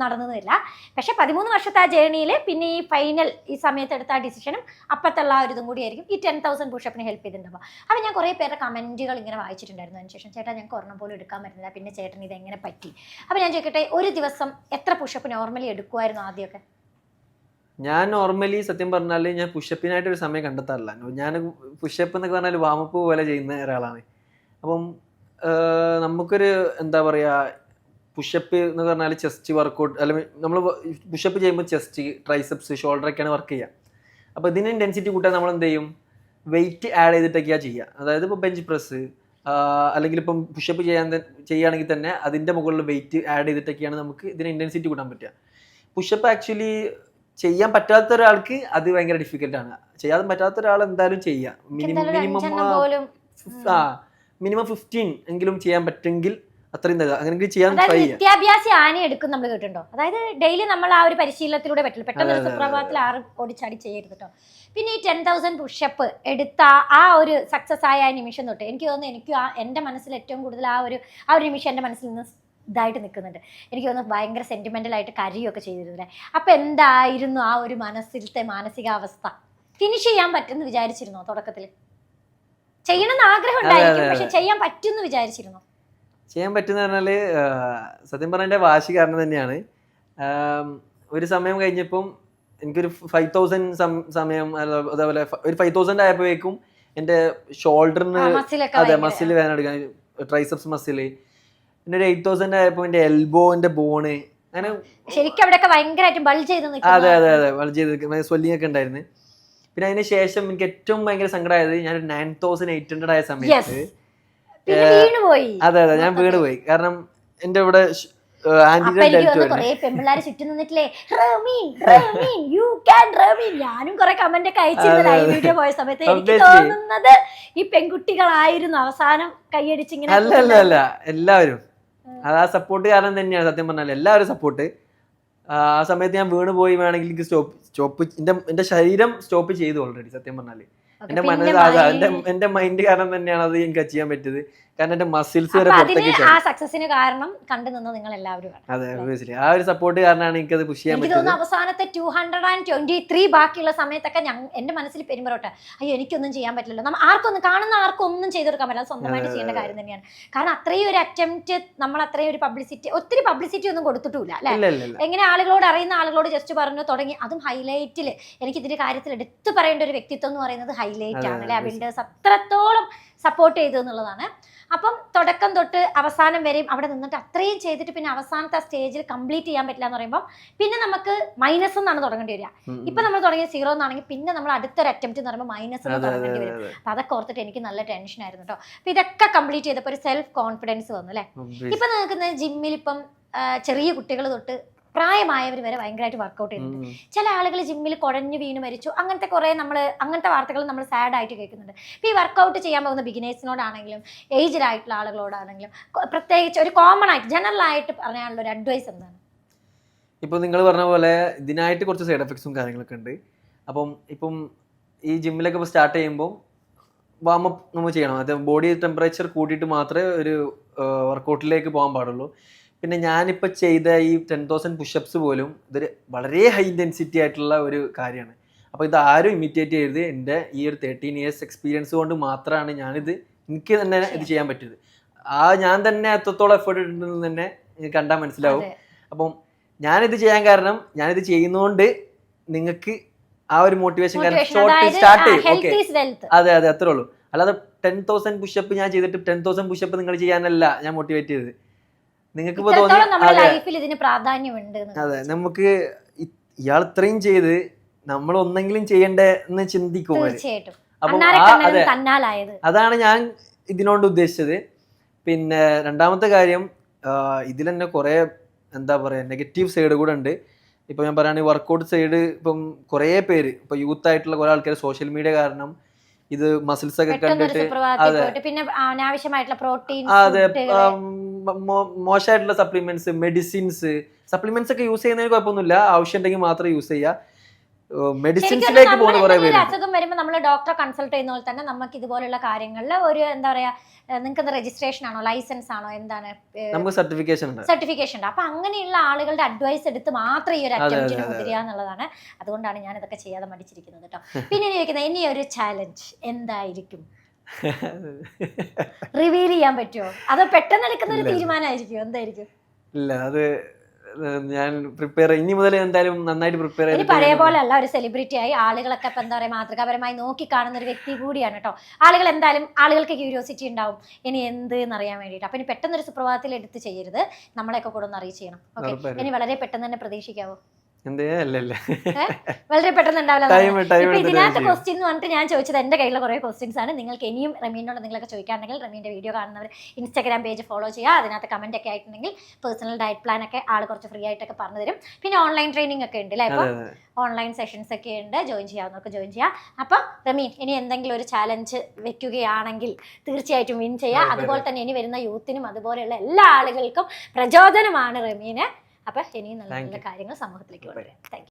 നടന്നതില്ല. പക്ഷെ 13 വർഷത്തെ ആ ജേണിയിൽ പിന്നെ ഈ ഫൈനൽ ഈ സമയത്ത് എടുത്ത ആ ഡിസിഷനും അപ്പത്തുള്ള ആ ഒരു ഇതും കൂടിയായിരിക്കും ഈ 10,000 പുഷപ്പിന് ഹെൽപ്പ് ചെയ്തിട്ടുണ്ടാവും. അപ്പോൾ ഞാൻ കുറേ പേരുടെ കമൻറ്റുകൾ ഇങ്ങനെ വായിച്ചിട്ടുണ്ടായിരുന്നു. അതിനുശേഷം ചേട്ടാ ഞങ്ങൾക്ക് ഒരെണ്ണം പോലും എടുക്കാൻ പറ്റുന്നില്ല, പിന്നെ ചേട്ടൻ ഇത് എങ്ങനെ പറ്റി? അപ്പോൾ ഞാൻ ചോദിക്കട്ടെ, ഒരു ദിവസം എത്ര പുഷപ്പ് നോർമലി എടുക്കുമായിരുന്നു ആദ്യമൊക്കെ? ഞാൻ നോർമലി സത്യം പറഞ്ഞാൽ ഞാൻ പുഷപ്പിനായിട്ട് ഒരു സമയം കണ്ടെത്താറില്ല. ഞാൻ പുഷപ്പ് എന്നൊക്കെ പറഞ്ഞാൽ വാമപ്പ് പോലെ ചെയ്യുന്ന ഒരാളാണ്. അപ്പം നമുക്കൊരു എന്താ പറയുക, പുഷപ്പ് എന്ന് പറഞ്ഞാൽ ചെസ്റ്റ് വർക്കൗട്ട്, അല്ലെങ്കിൽ നമ്മൾ പുഷപ്പ് ചെയ്യുമ്പോൾ ചെസ്റ്റ്, ട്രൈസെപ്സ്, ഷോൾഡറൊക്കെയാണ് വർക്ക് ചെയ്യുക. അപ്പോൾ ഇതിന് ഇൻറ്റൻസിറ്റി കൂട്ടാൻ നമ്മൾ എന്ത് ചെയ്യും, വെയിറ്റ് ആഡ് ചെയ്തിട്ടൊക്കെയാണ് ചെയ്യുക. അതായത് ഇപ്പോൾ ബെഞ്ച് പ്രസ് അല്ലെങ്കിൽ ഇപ്പം പുഷപ്പ് ചെയ്യുകയാണെങ്കിൽ തന്നെ അതിൻ്റെ മുകളിൽ വെയിറ്റ് ആഡ് ചെയ്തിട്ടൊക്കെയാണ് നമുക്ക് ഇതിന് ഇൻറ്റൻസിറ്റി കൂട്ടാൻ പറ്റുക. പുഷപ്പ് ആക്ച്വലി ചെയ്യാൻ പറ്റാത്ത ഒരാൾക്ക് അത് ഭയങ്കര ഡിഫിക്കൽട്ടാണ്. ചെയ്യാൻ പറ്റാത്ത ഒരാൾ എന്തായാലും ചെയ്യാം. മിനിമം 15 എങ്കിലും ചെയ്യാൻ പറ്റുമെങ്കിൽ അത്രയും അങ്ങനെ ചെയ്യാൻ ട്രൈ ചെയ്യാം. വിദ്യാഭ്യാസ ആന എടുക്കും നമ്മൾ കേട്ടിട്ടുണ്ടോ? അതായത് ഡെയിലി നമ്മൾ ആ ഒരു പരിശീലനത്തിലൂടെ പറ്റില്ല. പെട്ടെന്ന് ഒരു സുപ്രഭാതത്തിൽ 6 ഓടിച്ചാടി ചെയ്യരുത് കേട്ടോ. പിന്നെ ഈ 10,000 പുഷപ്പ് എടുത്ത ആ ഒരു സക്സസ് ആയ നിമിഷം തൊട്ട് എനിക്ക് തോന്നുന്നു എനിക്ക് എൻ്റെ മനസ്സിൽ ഏറ്റവും കൂടുതൽ ആ ഒരു നിമിഷം എൻ്റെ മനസ്സിൽ നിന്ന് ഇതായിട്ട് നിൽക്കുന്നുണ്ട്. എനിക്ക് തോന്നുന്നു ഭയങ്കര സെന്റിമെന്റലായിട്ട് കരയൊക്കെ ചെയ്തിരുന്നില്ലേ. അപ്പൊ എന്തായിരുന്നു ആ ഒരു മനസ്സിലത്തെ മാനസികാവസ്ഥ? ഫിനിഷ് ചെയ്യാൻ പറ്റുമെന്ന് വിചാരിച്ചിരുന്നോ? തുടക്കത്തിൽ ചെയ്യണമെന്ന് ആഗ്രഹം ഉണ്ടായിരിക്കും, പക്ഷെ ചെയ്യാൻ പറ്റുമെന്ന് വിചാരിച്ചിരുന്നോ? ചെയ്യാൻ പറ്റുന്ന പറഞ്ഞാല് സത്യം പറഞ്ഞ വാശി കാരണം തന്നെയാണ്. ഒരു സമയം കഴിഞ്ഞപ്പം എനിക്കൊരു 5,000 സമയം അതേപോലെ ഒരു 5,000 ആയപ്പോഴേക്കും എൻ്റെ ഷോൾഡറിന് അതെ മസിൽ വേദന എടുക്കാൻ, ട്രൈസെപ്സ് മസില്. പിന്നെ ഒരു 8,000 ആയപ്പോൾ എൻ്റെ എൽബോന്റെ ബോണ് അങ്ങനെ ശരിക്കും അവിടെയൊക്കെ ഭയങ്കരമായിട്ട് ബൾജ് ചെയ്ത് അതെ അതെ അതെ ബൾജ് ചെയ്ത് സ്വെല്ലിംഗ് ഒക്കെ ഉണ്ടായിരുന്നു. പിന്നെ അതിന് ശേഷം എനിക്ക് ഏറ്റവും ഭയങ്കര സങ്കടമായത് ഞാൻ 9,800 ആയ സമയത്ത് അതെ അതെ ഞാൻ വീണ് പോയി. കാരണം എന്റെ ഇവിടെ ഞാനും കുറെ കമന്റ് ഒക്കെ അയച്ചിരുന്നു വീഡിയോ പോയ സമയത്ത്. എനിക്ക് തോന്നുന്നത് ഈ പെൺകുട്ടികളായിരുന്നു അവസാനം കൈയടിച്ചിങ്ങനെ. അല്ല എല്ലാവരും അത് ആ സപ്പോർട്ട് കാരണം തന്നെയാണ്. സത്യം പറഞ്ഞാൽ എല്ലാവരും സപ്പോർട്ട്. ആ സമയത്ത് ഞാൻ വീണ് പോയി വേണമെങ്കിൽ എനിക്ക് സ്റ്റോപ്പ് എന്റെ ശരീരം സ്റ്റോപ്പ് ചെയ്തു ഓൾറെഡി. സത്യം പറഞ്ഞാല് എന്റെ എന്റെ മൈൻഡ് കാരണം തന്നെയാണ് അത് എനിക്ക് ചെയ്യാൻ പറ്റിയത്. കാരണം എന്റെ മസിൽസ് വരെ ആ സക്സസിന് കാരണം കണ്ടു നിന്ന് നിങ്ങൾ എല്ലാവരും. അതെ ആ ഒരു സപ്പോർട്ട് കാരണമാണ് എനിക്ക് അത് പുഷ് ചെയ്യാൻ പറ്റിയത്. അവസാനത്തെ 223 ബാക്കിയുള്ള സമയത്തൊക്കെ എന്റെ മനസ്സിൽ പെരുമ്പറോട്ടെ അയ്യോ എനിക്കൊന്നും ചെയ്യാൻ പറ്റില്ലല്ലോ. കാണുന്ന ആർക്കും ഒന്നും ചെയ്തെടുക്കാൻ പറ്റില്ല. സ്വന്തമായിട്ട് ചെയ്യേണ്ട കാര്യം തന്നെയാണ്. കാരണം അത്രയും ഒരു അറ്റംപ്റ്റ് നമ്മൾ അത്രയും ഒരു ഒത്തിരി പബ്ലിസിറ്റി ഒന്നും കൊടുത്തിട്ടില്ല അല്ലെ. എങ്ങനെ ആളുകളോട് അറിയുന്ന ആളുകളോട് ജസ്റ്റ് പറഞ്ഞു തുടങ്ങി. അതും ഹൈലൈറ്റില് എനിക്ക് ഇതിന്റെ കാര്യത്തിൽ എടുത്തു പറയേണ്ട ഒരു വ്യക്തിത്വം എന്ന് പറയുന്നത് ഹൈലൈറ്റ് ആണ് അല്ലെ. ബിൽഡേഴ്സ് അത്രത്തോളം സപ്പോർട്ട് ചെയ്തു എന്നുള്ളതാണ്. അപ്പം തുടക്കം തൊട്ട് അവസാനം വരെയും അവിടെ നിന്നിട്ട് അത്രയും ചെയ്തിട്ട് പിന്നെ അവസാനത്തെ സ്റ്റേജിൽ കംപ്ലീറ്റ് ചെയ്യാൻ പറ്റില്ല എന്ന് പറയുമ്പോൾ പിന്നെ നമുക്ക് മൈനസ് എന്നാണ് തുടങ്ങേണ്ടി വരിക. ഇപ്പൊ നമ്മൾ തുടങ്ങിയ 0 എന്നാണെങ്കിൽ പിന്നെ നമ്മൾ അടുത്തൊരു അറ്റംപ്റ്റ് എന്ന് പറയുമ്പോൾ മൈനസ് എന്ന് തുടങ്ങേണ്ടി വരും. അപ്പൊ അതൊക്കെ ഓർത്തിട്ട് എനിക്ക് നല്ല ടെൻഷൻ ആയിരുന്നു കേട്ടോ. അപ്പൊ ഇതൊക്കെ കംപ്ലീറ്റ് ചെയ്തപ്പോൾ ഒരു സെൽഫ് കോൺഫിഡൻസ് വന്നു അല്ലെ. ഇപ്പൊ നിൽക്കുന്ന ജിമ്മിൽ ഇപ്പം ചെറിയ കുട്ടികൾ തൊട്ട് പ്രായമായവർ വരെ ഭയങ്കരമായിട്ട് വർക്കൗട്ട് ചെയ്യുന്നുണ്ട്. ചില ആളുകൾ ജിമ്മിൽ കുഴഞ്ഞു വീണ് മരിച്ചു, അങ്ങനത്തെ കുറെ അങ്ങനത്തെ വാർത്തകൾ നമ്മൾ സാഡ് ആയിട്ട് കേൾക്കുന്നുണ്ട്. ഇപ്പൊ ഈ വർക്കൗട്ട് ചെയ്യാൻ പോകുന്ന ബിഗിനേഴ്സിനോടാണെങ്കിലും ഏജ്ഡ് ആയിട്ടുള്ള ആളുകളോടാണെങ്കിലും പ്രത്യേകിച്ച് ഒരു കോമൺ ആയിട്ട് ജനറൽ ആയിട്ട് പറയാനുള്ള ഒരു അഡ്വൈസ് എന്താണ്? ഇപ്പൊ നിങ്ങൾ പറഞ്ഞ പോലെ ഇതിനായിട്ട് കുറച്ച് സൈഡ് എഫക്ട്സും കാര്യങ്ങളൊക്കെ ഉണ്ട്. ഇപ്പം ഈ ജിമ്മിലൊക്കെ ഇപ്പോൾ സ്റ്റാർട്ട് ചെയ്യുമ്പോൾ വാമപ്പ് നമ്മൾ ചെയ്യണം. അത് ബോഡി ടെമ്പറേച്ചർ കൂട്ടിയിട്ട് മാത്രമേ ഒരു വർക്കൗട്ടിലേക്ക് പോകാൻ പാടുള്ളൂ. പിന്നെ ഞാനിപ്പോൾ ചെയ്ത ഈ 10,000 പുഷപ്സ് പോലും ഇതൊരു വളരെ ഹൈ ഇൻറ്റൻസിറ്റി ആയിട്ടുള്ള ഒരു കാര്യമാണ്. അപ്പോൾ ഇത് ആരും ഇമിറ്റേറ്റ് ചെയ്ത് എൻ്റെ ഈ ഒരു 13 years എക്സ്പീരിയൻസ് കൊണ്ട് മാത്രമാണ് എനിക്ക് തന്നെ ഇത് ചെയ്യാൻ പറ്റിയത്. ഞാൻ തന്നെ എത്രത്തോളം എഫേർട്ട് ഇട്ടിട്ടുണ്ടെന്ന് തന്നെ കണ്ടാൽ മനസ്സിലാവും. അപ്പം ഞാനിത് ചെയ്യാൻ കാരണം ഞാനിത് ചെയ്യുന്നതുകൊണ്ട് നിങ്ങൾക്ക് ആ ഒരു മോട്ടിവേഷൻ സ്റ്റാർട്ട് ചെയ്യും. ഓക്കെ അതെ അത്രേ ഉള്ളൂ. അല്ലാതെ 10,000 പുഷപ്പ് ഞാൻ ചെയ്തിട്ട് 10,000 പുഷപ്പ് നിങ്ങൾ ചെയ്യാനല്ല ഞാൻ മോട്ടിവേറ്റ് ചെയ്തത്. നിങ്ങൾക്ക് ഇപ്പൊ തോന്നി അതെ നമുക്ക് ഇയാൾ ഇത്രയും ചെയ്ത് നമ്മൾ ഒന്നെങ്കിലും ചെയ്യണ്ടേ എന്ന് ചിന്തിക്കും. അപ്പൊ അതാണ് ഞാൻ ഇതിനോട് ഉദ്ദേശിച്ചത്. പിന്നെ രണ്ടാമത്തെ കാര്യം ഇതിൽ തന്നെ കുറെ എന്താ പറയാ നെഗറ്റീവ് സൈഡ് കൂടെ ഉണ്ട്. ഇപ്പൊ ഞാൻ പറയുകയാണെങ്കിൽ വർക്കൗട്ട് സൈഡ് ഇപ്പം കുറെ പേര് ഇപ്പൊ യൂത്ത് ആയിട്ടുള്ള കുറെ ആൾക്കാർ സോഷ്യൽ മീഡിയ കാരണം ഇത് മസിൽസ് ഒക്കെ കണ്ടിട്ട് അതെ മോശമായിട്ടുള്ള സപ്ലിമെന്റ്സ് ഒക്കെ യൂസ് ചെയ്യുന്നതിന് കുഴപ്പമൊന്നുമില്ല. ആവശ്യം ഉണ്ടെങ്കിൽ മാത്രം യൂസ് ചെയ്യുക. മെഡിസിൻസിലേക്ക് പോകുന്ന കുറെ പേര് അസുഖം വരുമ്പോൾ നമ്മൾ ഡോക്ടറെ കൺസൾട്ട് ചെയ്യുന്ന പോലെ തന്നെ നമുക്ക് ഇതുപോലുള്ള കാര്യങ്ങളിൽ ഒരു എന്താ പറയാ നിങ്ങൾക്ക് രജിസ്ട്രേഷൻ ആണോ ലൈസൻസ് ആണോ എന്താണ് നമുക്ക് സർട്ടിഫിക്കേഷൻ ഉണ്ട്. അപ്പൊ അങ്ങനെയുള്ള ആളുകളുടെ അഡ്വൈസ് എടുത്ത് മാത്രം ഈ ഒരു അറ്റംപ്റ്റിന് മുതിരുക എന്നുള്ളതാണ്. അതുകൊണ്ടാണ് ഞാൻ ഇതൊക്കെ ചെയ്യാതെ മടിച്ചിരിക്കുന്നത് കേട്ടോ. പിന്നെ ചോദിക്കുന്നത് ഇനി ഒരു ചാലഞ്ച് എന്തായിരിക്കും? റിവീൽ ചെയ്യാൻ പറ്റുമോ അതോ പെട്ടെന്ന് എടുക്കുന്ന ഒരു തീരുമാനമായിരിക്കും? എന്തായിരിക്കും? ഇല്ല അത് ഞാൻ ഇനി മുതൽ എന്തായാലും നന്നായിട്ട് പ്രിപ്പയർ ചെയ്ത് പഴയ പോലെ അല്ല. ഒരു സെലിബ്രിറ്റി ആയി ആളുകളൊക്കെ ഇപ്പൊ എന്താ പറയാ മാതൃകാപരമായി നോക്കി കാണുന്ന ഒരു വ്യക്തി കൂടിയാണ് കേട്ടോ. ആളുകൾക്ക് ക്യൂരിയോസിറ്റി ഉണ്ടാവും ഇനി എന്ത് എന്നറിയാൻ വേണ്ടിയിട്ട്. അപ്പൊ ഇനി പെട്ടെന്നൊരു സുപ്രഭാതത്തിൽ എടുത്ത് ചെയ്യരുത്, നമ്മളെയൊക്കെ കൂടെ ഒന്ന് അറിയിച്ചു ചെയ്യണം. ഓക്കെ, ഇനി വളരെ പെട്ടെന്ന് തന്നെ പ്രതീക്ഷിക്കാവോ? എന്തേ അല്ലല്ല വളരെ പെട്ടെന്ന് ഉണ്ടാവില്ല. ടൈം ഇപ്പൊ ഇതിനകത്ത് ക്വസ്റ്റ്യൻ എന്ന് പറഞ്ഞിട്ട് ഞാൻ ചോദിച്ചത് എന്റെ കയ്യിലുള്ള കുറെ ക്വസ്റ്റ്യൻസ് ആണ്. നിങ്ങൾക്ക് ഇനിയും റമീനോട് നിങ്ങളൊക്കെ ചോദിക്കാണെങ്കിൽ റമീന്റെ വീഡിയോ കാണുന്നവർ ഇൻസ്റ്റാഗ്രാം പേജ് ഫോളോ ചെയ്യുക. അതിനകത്ത് കമന്റ് ഒക്കെ ആയിട്ടുണ്ടെങ്കിൽ പേഴ്സണൽ ഡയറ്റ് പ്ലാൻ ഒക്കെ ആൾ കുറച്ച് ഫ്രീ ആയിട്ടൊക്കെ പറഞ്ഞു തരും. പിന്നെ ഓൺലൈൻ ട്രെയിനിങ് ഒക്കെ ഉണ്ട് അല്ലേ? ഇപ്പൊ ഓൺലൈൻ സെഷൻസ് ഒക്കെ ഉണ്ട്, ജോയിൻ ചെയ്യാവുന്നവർക്ക് ജോയിൻ ചെയ്യാം. അപ്പൊ റമീൻ ഇനി എന്തെങ്കിലും ഒരു ചാലഞ്ച് വെക്കുകയാണെങ്കിൽ തീർച്ചയായിട്ടും വിൻ ചെയ്യാം. അതുപോലെ തന്നെ ഇനി വരുന്ന യൂത്തിനും അതുപോലെയുള്ള എല്ലാ ആളുകൾക്കും പ്രചോദനമാണ് റമീന്. അപ്പൊ ഇനിയും നല്ല നല്ല കാര്യങ്ങൾ സമൂഹത്തിലേക്ക് കൊണ്ടുവരാം. Thank you.